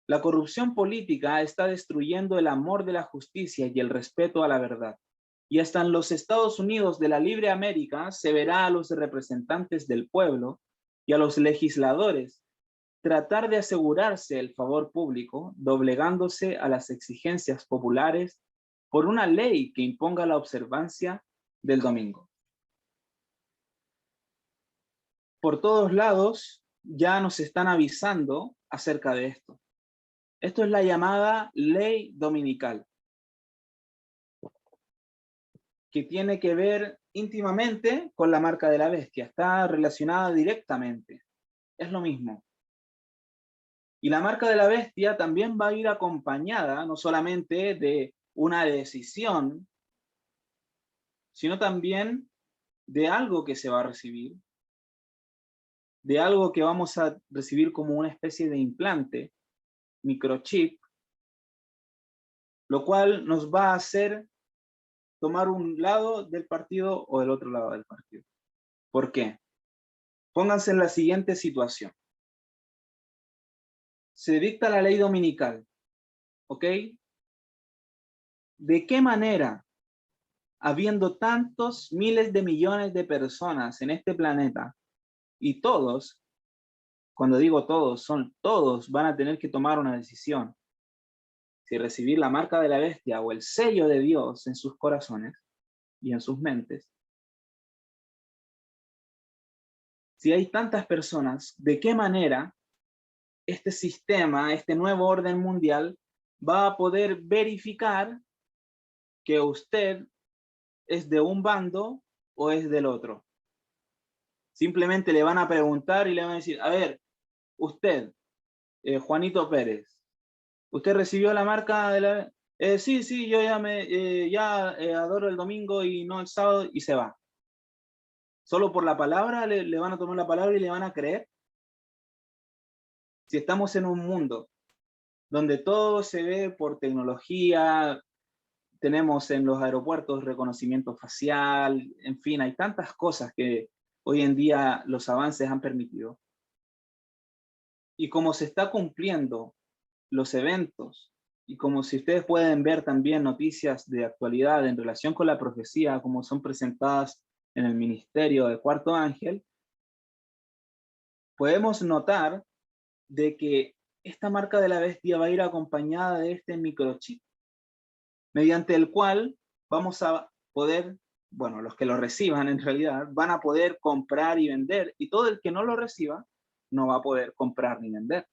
La corrupción política está destruyendo el amor de la justicia y el respeto a la verdad. Y hasta en los Estados Unidos de la libre América se verá a los representantes del pueblo y a los legisladores tratar de asegurarse el favor público, doblegándose a las exigencias populares por una ley que imponga la observancia del domingo. Por todos lados ya nos están avisando acerca de esto. Esto es la llamada ley dominical, que tiene que ver íntimamente con la marca de la bestia, está relacionada directamente, es lo mismo. Y la marca de la bestia también va a ir acompañada no solamente de una decisión, sino también de algo que se va a recibir, de algo que vamos a recibir como una especie de implante, microchip, lo cual nos va a hacer tomar un lado del partido o el otro lado del partido. ¿Por qué? Pónganse en la siguiente situación. Se dicta la ley dominical, ¿ok? ¿De qué manera, habiendo tantos miles de millones de personas en este planeta, y todos, cuando digo todos, son todos, van a tener que tomar una decisión, si recibir la marca de la bestia o el sello de Dios en sus corazones y en sus mentes? Si hay tantas personas, ¿de qué manera este sistema, este nuevo orden mundial, va a poder verificar que usted es de un bando o es del otro? Simplemente le van a preguntar y le van a decir, a ver, usted, Juanito Pérez, ¿usted recibió la marca de la... sí, sí, yo ya adoro el domingo y no el sábado, y se va. ¿Solo por la palabra le van a tomar la palabra y le van a creer? Si estamos en un mundo donde todo se ve por tecnología, tenemos en los aeropuertos reconocimiento facial, en fin, hay tantas cosas que hoy en día los avances han permitido. Y como se está cumpliendo los eventos, y como si ustedes pueden ver también noticias de actualidad en relación con la profecía, como son presentadas en el ministerio del Cuarto Ángel, podemos notar de que esta marca de la bestia va a ir acompañada de este microchip, mediante el cual vamos a poder, bueno, los que lo reciban en realidad, van a poder comprar y vender, y todo el que no lo reciba no va a poder comprar ni vender.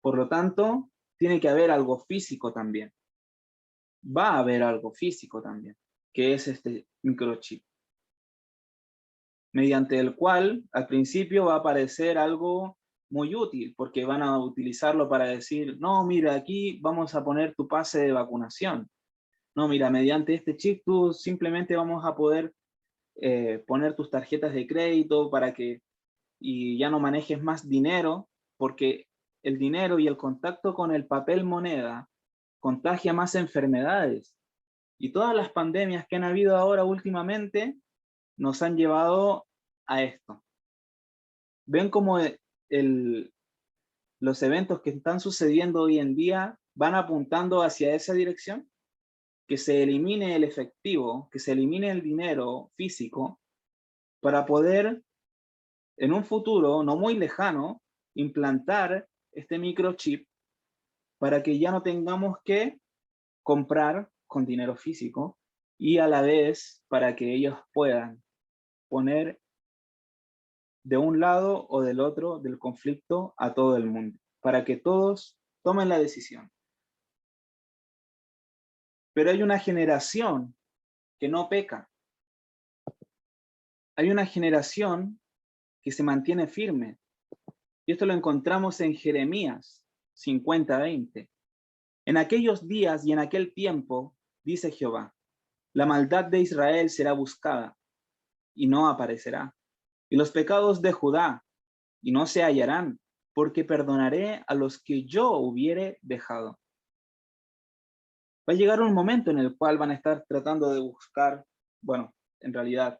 Por lo tanto, tiene que haber algo físico también. Va a haber algo físico también, que es este microchip, mediante el cual al principio va a aparecer algo muy útil, porque van a utilizarlo para decir, no, mira, aquí vamos a poner tu pase de vacunación. No, mira, mediante este chip tú simplemente vamos a poder poner tus tarjetas de crédito para que y ya no manejes más dinero, porque el dinero y el contacto con el papel moneda contagia más enfermedades. Y todas las pandemias que han habido ahora últimamente nos han llevado a esto. ¿Ven cómo los eventos que están sucediendo hoy en día van apuntando hacia esa dirección? Que se elimine el efectivo, que se elimine el dinero físico para poder en un futuro no muy lejano implantar este microchip para que ya no tengamos que comprar con dinero físico y a la vez para que ellos puedan poner de un lado o del otro del conflicto a todo el mundo. para que todos tomen la decisión. Pero hay una generación que no peca. Hay una generación que se mantiene firme. Y esto lo encontramos en Jeremías 50:20. En aquellos días y en aquel tiempo, dice Jehová, la maldad de Israel será buscada y no aparecerá, y los pecados de Judá y no se hallarán, porque perdonaré a los que yo hubiere dejado. Va a llegar un momento en el cual van a estar tratando de buscar, bueno, en realidad,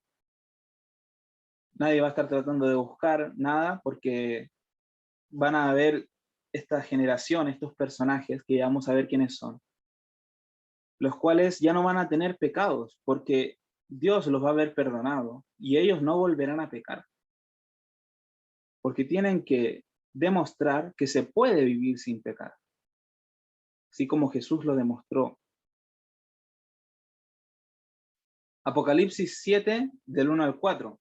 nadie va a estar tratando de buscar nada porque van a ver esta generación, estos personajes que vamos a ver quiénes son, los cuales ya no van a tener pecados porque Dios los va a haber perdonado y ellos no volverán a pecar. Porque tienen que demostrar que se puede vivir sin pecar, así como Jesús lo demostró. Apocalipsis 7, del 1 al 4.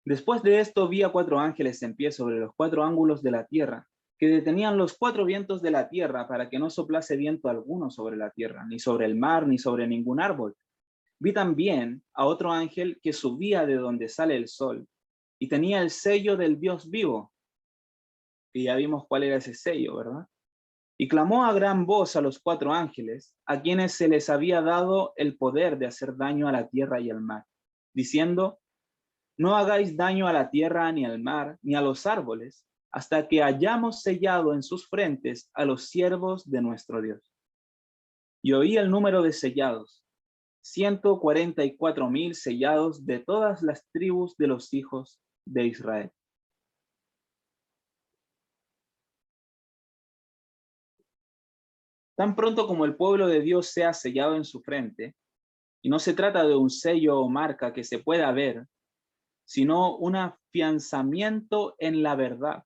Después de esto vi a 4 ángeles en pie sobre los 4 ángulos de la tierra, que detenían los 4 vientos de la tierra para que no soplase viento alguno sobre la tierra, ni sobre el mar, ni sobre ningún árbol. Vi también a otro ángel que subía de donde sale el sol, y tenía el sello del Dios vivo. Y ya vimos cuál era ese sello, ¿verdad? Y clamó a gran voz a los 4 ángeles, a quienes se les había dado el poder de hacer daño a la tierra y al mar, diciendo, no hagáis daño a la tierra, ni al mar, ni a los árboles, hasta que hayamos sellado en sus frentes a los siervos de nuestro Dios. Y oí el número de sellados, 144,000 sellados de todas las tribus de los hijos de Israel. Tan pronto como el pueblo de Dios sea sellado en su frente, y no se trata de un sello o marca que se pueda ver, sino un afianzamiento en la verdad,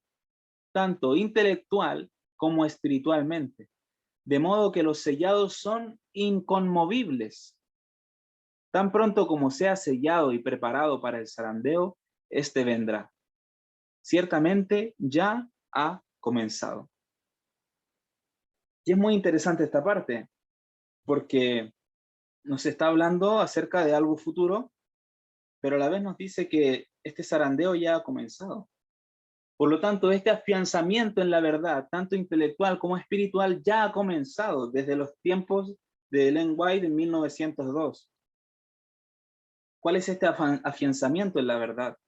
tanto intelectual como espiritualmente, de modo que los sellados son inconmovibles. Tan pronto como sea sellado y preparado para el zarandeo, este vendrá. Ciertamente ya ha comenzado. Y es muy interesante esta parte, porque nos está hablando acerca de algo futuro, pero a la vez nos dice que este zarandeo ya ha comenzado. Por lo tanto, este afianzamiento en la verdad, tanto intelectual como espiritual, ya ha comenzado desde los tiempos de Ellen White en 1902. ¿Cuál es este afianzamiento en la verdad?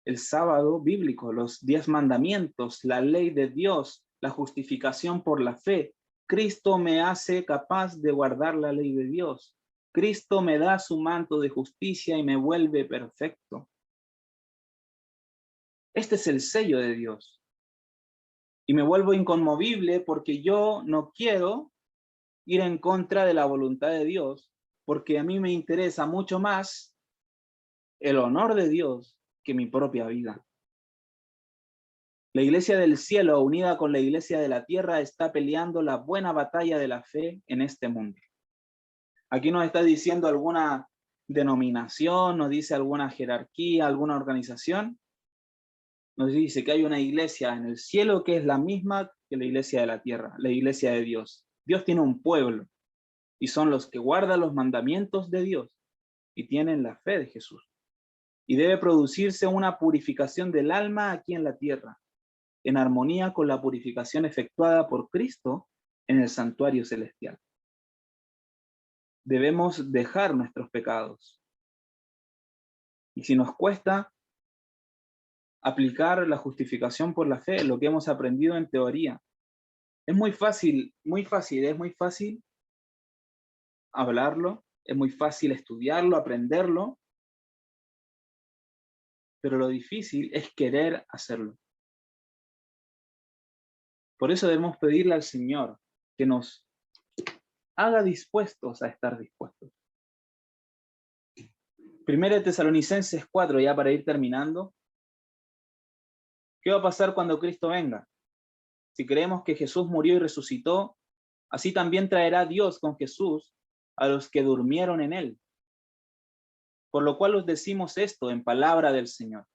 El sábado bíblico, los 10 mandamientos, la ley de Dios, la justificación por la fe. Cristo me hace capaz de guardar la ley de Dios. Cristo me da su manto de justicia y me vuelve perfecto. Este es el sello de Dios. Y me vuelvo inconmovible porque yo no quiero ir en contra de la voluntad de Dios, porque a mí me interesa mucho más el honor de Dios que mi propia vida. La iglesia del cielo, unida con la iglesia de la tierra, está peleando la buena batalla de la fe en este mundo. Aquí nos está diciendo alguna denominación, nos dice alguna jerarquía, alguna organización. Nos dice que hay una iglesia en el cielo que es la misma que la iglesia de la tierra, la iglesia de Dios. Dios tiene un pueblo y son los que guardan los mandamientos de Dios y tienen la fe de Jesús. Y debe producirse una purificación del alma aquí en la tierra, en armonía con la purificación efectuada por Cristo en el santuario celestial. Debemos dejar nuestros pecados. Y si nos cuesta aplicar la justificación por la fe, lo que hemos aprendido en teoría, es muy fácil hablarlo, es muy fácil estudiarlo, aprenderlo, pero lo difícil es querer hacerlo. Por eso debemos pedirle al Señor que nos haga dispuestos a estar dispuestos. 1 Tesalonicenses 4, ya para ir terminando. ¿Qué va a pasar cuando Cristo venga? Si creemos que Jesús murió y resucitó, así también traerá Dios con Jesús a los que durmieron en él. Por lo cual os decimos esto en palabra del Señor,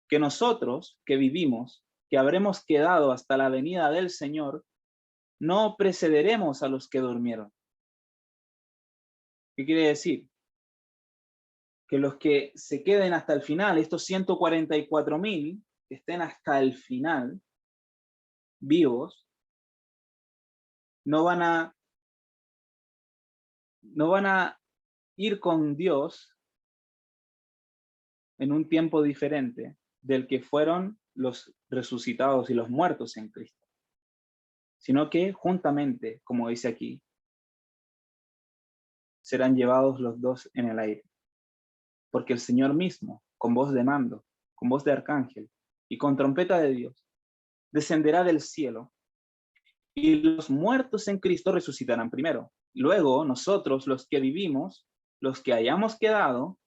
que nosotros que vivimos, que habremos quedado hasta la venida del Señor, no precederemos a los que durmieron. ¿Qué quiere decir? Que los que se queden hasta el final, estos 144.000 que estén hasta el final vivos, no van a ir con Dios en un tiempo diferente del que fueron los resucitados y los muertos en Cristo, sino que juntamente, como dice aquí, serán llevados los dos en el aire, porque el Señor mismo, con voz de mando, con voz de arcángel y con trompeta de Dios, descenderá del cielo, y los muertos en Cristo resucitarán primero. Luego nosotros, los que vivimos, los que hayamos quedado,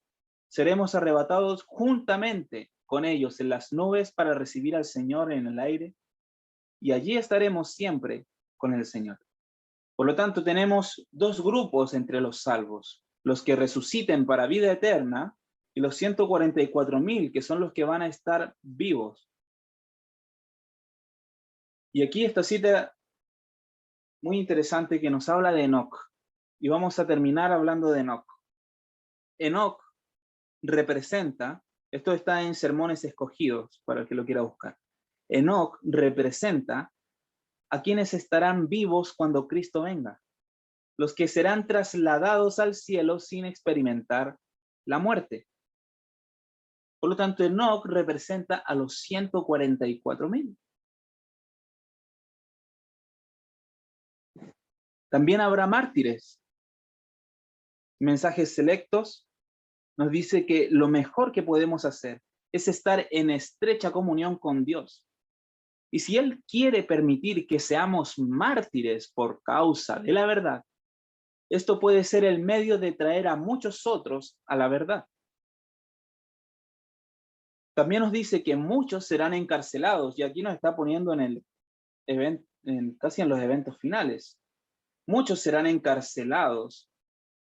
seremos arrebatados juntamente con ellos en las nubes para recibir al Señor en el aire, y allí estaremos siempre con el Señor. Por lo tanto, tenemos dos grupos entre los salvos: los que resuciten para vida eterna y los 144.000 que son los que van a estar vivos. Y aquí esta cita muy interesante que nos habla de Enoc, y vamos a terminar hablando de Enoc. Enoc representa, esto está en Sermones Escogidos para el que lo quiera buscar, Enoc representa a quienes estarán vivos cuando Cristo venga, los que serán trasladados al cielo sin experimentar la muerte. Por lo tanto, Enoc representa a los 144.000. También habrá mártires. Mensajes Selectos nos dice que lo mejor que podemos hacer es estar en estrecha comunión con Dios. Y si Él quiere permitir que seamos mártires por causa de la verdad, esto puede ser el medio de traer a muchos otros a la verdad. También nos dice que muchos serán encarcelados, y aquí nos está poniendo en el evento, casi en los eventos finales. Muchos serán encarcelados,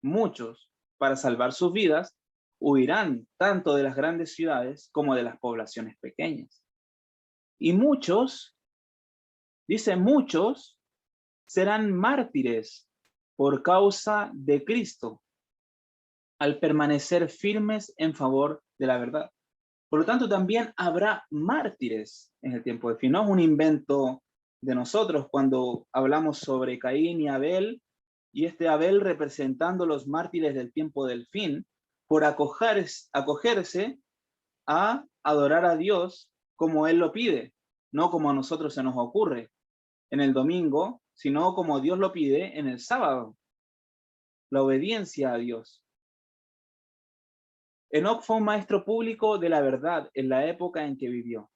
muchos, para salvar sus vidas, huirán tanto de las grandes ciudades como de las poblaciones pequeñas. Y muchos, dice muchos, serán mártires por causa de Cristo, al permanecer firmes en favor de la verdad. Por lo tanto, también habrá mártires en el tiempo del fin. No es un invento de nosotros cuando hablamos sobre Caín y Abel, y Abel representando los mártires del tiempo del fin, por acogerse a adorar a Dios como Él lo pide, no como a nosotros se nos ocurre en el domingo, sino como Dios lo pide en el sábado. La obediencia a Dios. Enoc fue un maestro público de la verdad en la época en que vivió.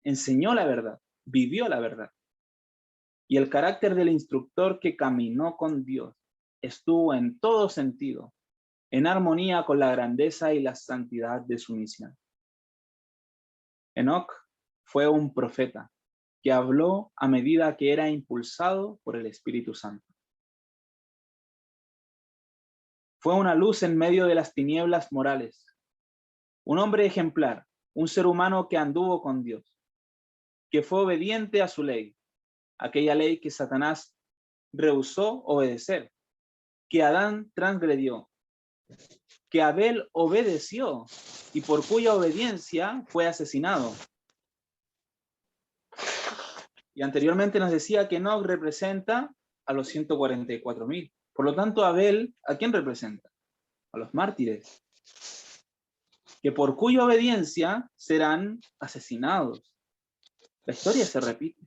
Enseñó la verdad, vivió la verdad. Y el carácter del instructor que caminó con Dios estuvo en todo sentido en armonía con la grandeza y la santidad de su misión. Enoc fue un profeta que habló a medida que era impulsado por el Espíritu Santo. Fue una luz en medio de las tinieblas morales, un hombre ejemplar, un ser humano que anduvo con Dios, que fue obediente a su ley, aquella ley que Satanás rehusó obedecer, que Adán transgredió, que Abel obedeció y por cuya obediencia fue asesinado. Y anteriormente nos decía que Enoc representa a los 144.000. Por lo tanto, Abel, ¿a quién representa? A los mártires, que por cuya obediencia serán asesinados. La historia se repite.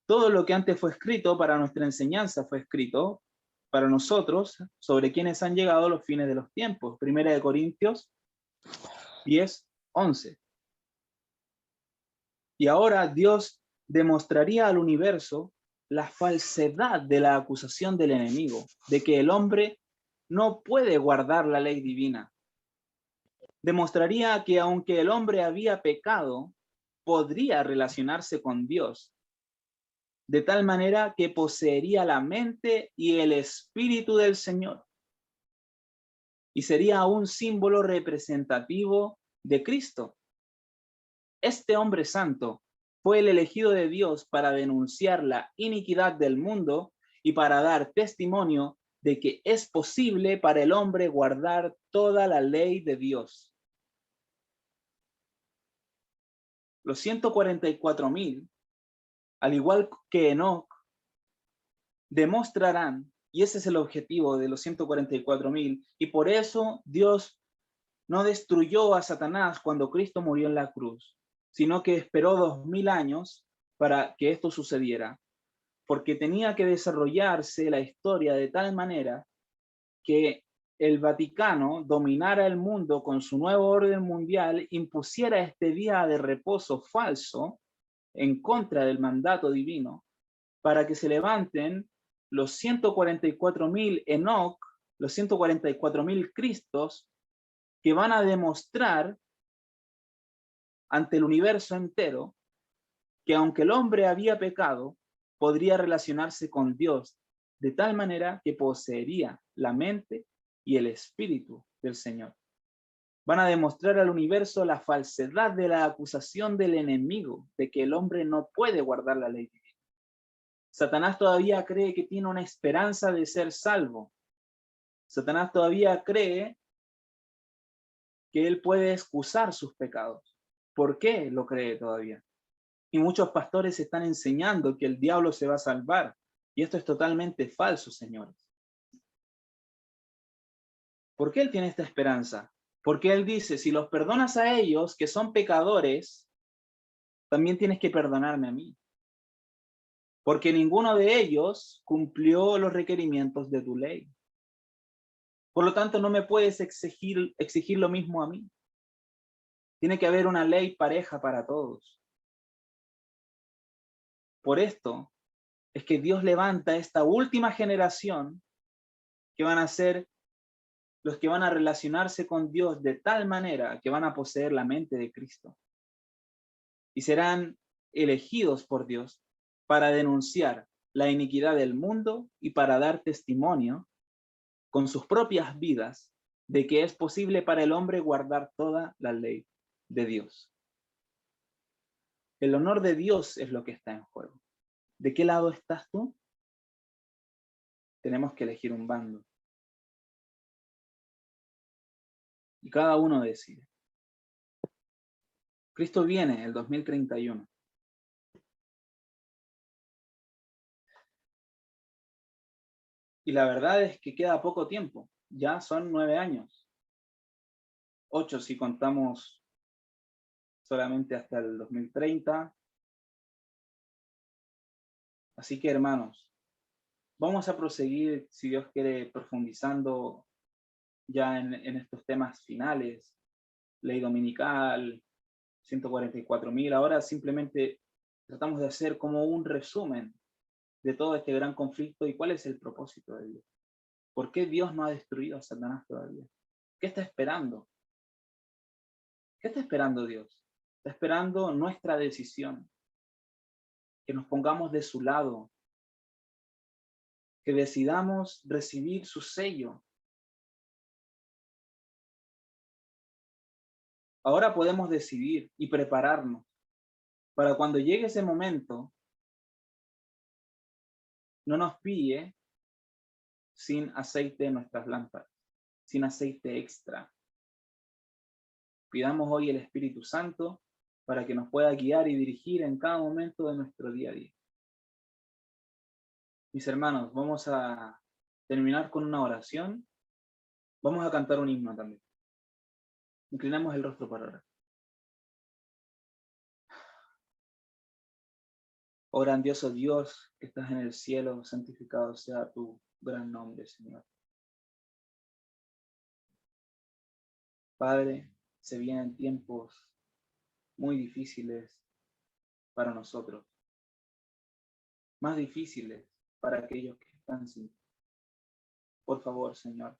Todo lo que antes fue escrito para nuestra enseñanza fue escrito para nosotros sobre quienes han llegado los fines de los tiempos. 1 Corintios 10:11. Y ahora Dios demostraría al universo la falsedad de la acusación del enemigo, de que el hombre no puede guardar la ley divina. Demostraría que aunque el hombre había pecado, podría relacionarse con Dios, de tal manera que poseería la mente y el espíritu del Señor. Y sería un símbolo representativo de Cristo. este hombre santo fue el elegido de Dios para denunciar la iniquidad del mundo y para dar testimonio de que es posible para el hombre guardar toda la ley de Dios. Los 144,000, al igual que Enoc, demostrarán, y ese es el objetivo de los 144,000, y por eso Dios no destruyó a Satanás cuando Cristo murió en la cruz, sino que esperó 2,000 años para que esto sucediera, porque tenía que desarrollarse la historia de tal manera que el Vaticano dominara el mundo con su nuevo orden mundial, impusiera este día de reposo falso en contra del mandato divino, para que se levanten los 144,000 Enoc, los 144,000 Cristos, que van a demostrar ante el universo entero que aunque el hombre había pecado, podría relacionarse con Dios de tal manera que poseería la mente y el espíritu del Señor. Van a demostrar al universo la falsedad de la acusación del enemigo de que el hombre no puede guardar la ley divina. Satanás todavía cree que tiene una esperanza de ser salvo. Satanás todavía cree que él puede excusar sus pecados. ¿Por qué lo cree todavía? Y muchos pastores están enseñando que el diablo se va a salvar. Y esto es totalmente falso, señores. ¿Por qué él tiene esta esperanza? Porque él dice, si los perdonas a ellos, que son pecadores, también tienes que perdonarme a mí. Porque ninguno de ellos cumplió los requerimientos de tu ley. Por lo tanto, no me puedes exigir lo mismo a mí. Tiene que haber una ley pareja para todos. Por esto es que Dios levanta esta última generación que van a ser los que van a relacionarse con Dios de tal manera que van a poseer la mente de Cristo. Y serán elegidos por Dios para denunciar la iniquidad del mundo y para dar testimonio con sus propias vidas de que es posible para el hombre guardar toda la ley de Dios. El honor de Dios es lo que está en juego. ¿De qué lado estás tú? Tenemos que elegir un bando. Y cada uno decide. Cristo viene el 2031. Y la verdad es que queda poco tiempo. Ya son 9 años. 8 si contamos solamente hasta el 2030. Así que, hermanos, vamos a proseguir, si Dios quiere, profundizando ya en estos temas finales. Ley dominical, 144,000. Ahora simplemente tratamos de hacer como un resumen de todo este gran conflicto y cuál es el propósito de Dios. ¿Por qué Dios no ha destruido a Satanás todavía? ¿Qué está esperando? ¿Qué está esperando Dios? Está esperando nuestra decisión, que nos pongamos de su lado, que decidamos recibir su sello. Ahora podemos decidir y prepararnos para cuando llegue ese momento, no nos pille sin aceite en nuestras lámparas, sin aceite extra. Pidamos hoy el Espíritu Santo para que nos pueda guiar y dirigir en cada momento de nuestro día a día. Mis hermanos, vamos a terminar con una oración. Vamos a cantar un himno también. Inclinamos el rostro para orar. Oh grandioso Dios que estás en el cielo, santificado sea tu gran nombre, Señor. Padre, se vienen tiempos muy difíciles para nosotros, más difíciles para aquellos que están sin ti. Por favor, Señor,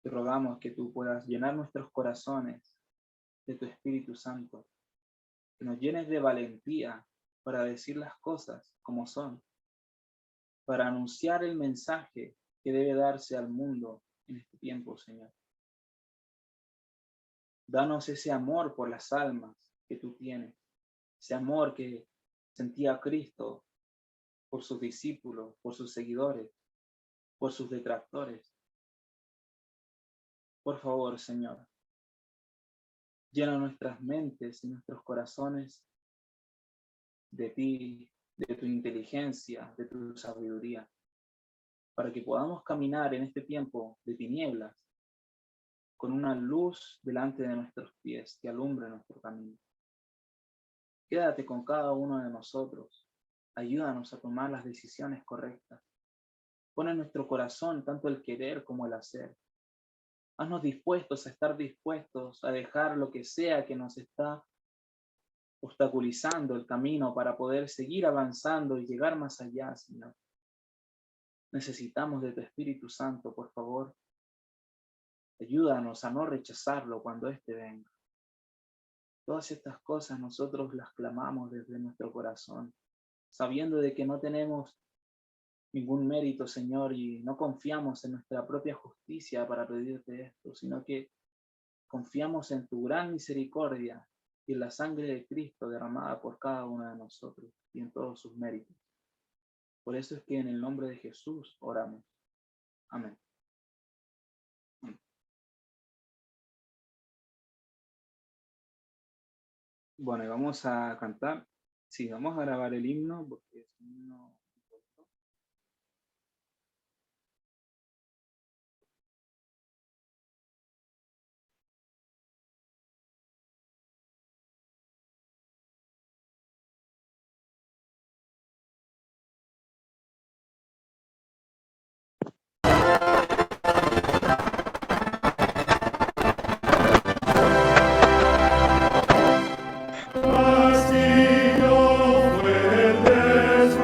te rogamos que tú puedas llenar nuestros corazones de tu Espíritu Santo, que nos llenes de valentía para decir las cosas como son, para anunciar el mensaje que debe darse al mundo en este tiempo, Señor. Danos ese amor por las almas que tú tienes, ese amor que sentía Cristo por sus discípulos, por sus seguidores, por sus detractores. Por favor, Señor, llena nuestras mentes y nuestros corazones de ti, de tu inteligencia, de tu sabiduría, para que podamos caminar en este tiempo de tinieblas con una luz delante de nuestros pies que alumbre nuestro camino. Quédate con cada uno de nosotros. Ayúdanos a tomar las decisiones correctas. Pon en nuestro corazón tanto el querer como el hacer. Haznos dispuestos a estar dispuestos a dejar lo que sea que nos está obstaculizando el camino para poder seguir avanzando y llegar más allá, Señor. Necesitamos de tu Espíritu Santo, por favor. Ayúdanos a no rechazarlo cuando éste venga. Todas estas cosas nosotros las clamamos desde nuestro corazón, sabiendo de que no tenemos ningún mérito, Señor, y no confiamos en nuestra propia justicia para pedirte esto, sino que confiamos en tu gran misericordia y en la sangre de Cristo derramada por cada uno de nosotros y en todos sus méritos. Por eso es que en el nombre de Jesús oramos. Amén. Bueno, y vamos a cantar. Sí, vamos a grabar el himno porque es un himno. Castillo fuerte es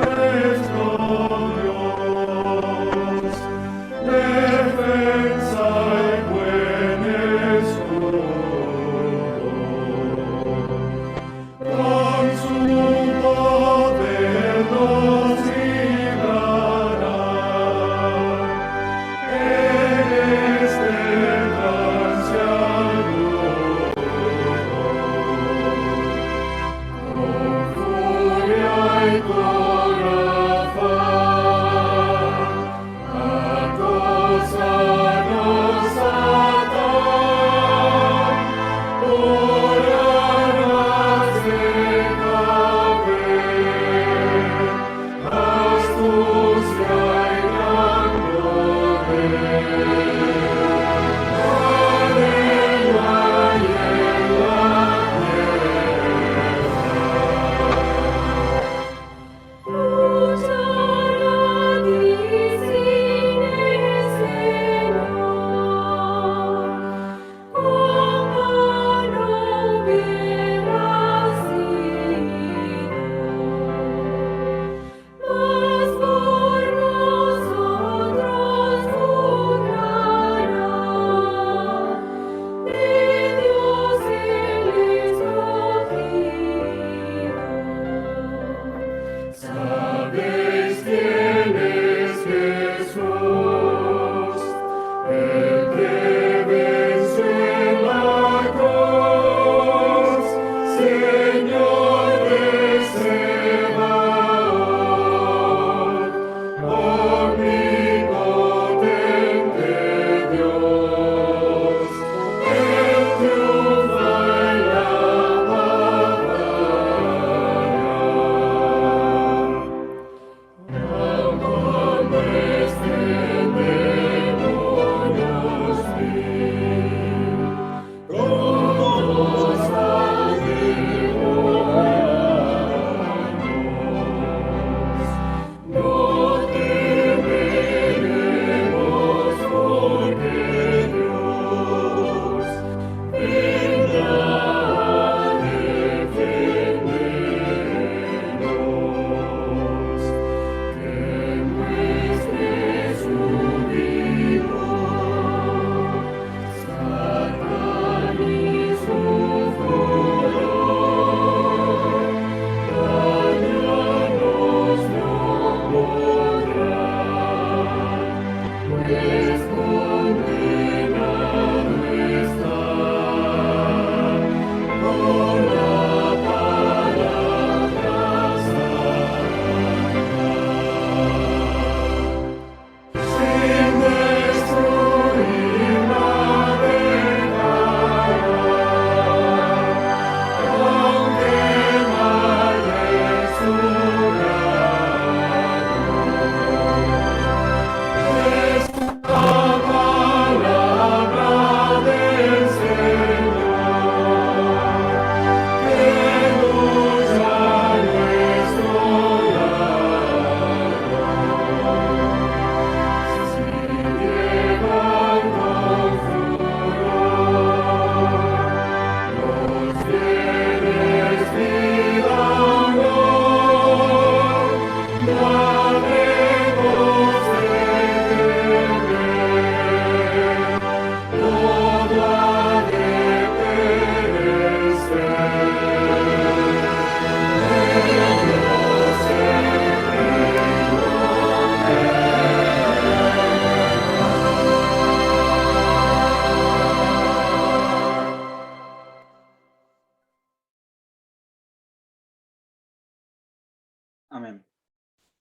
Amén.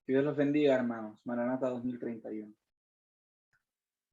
Que Dios los bendiga, hermanos. Maranata 2031.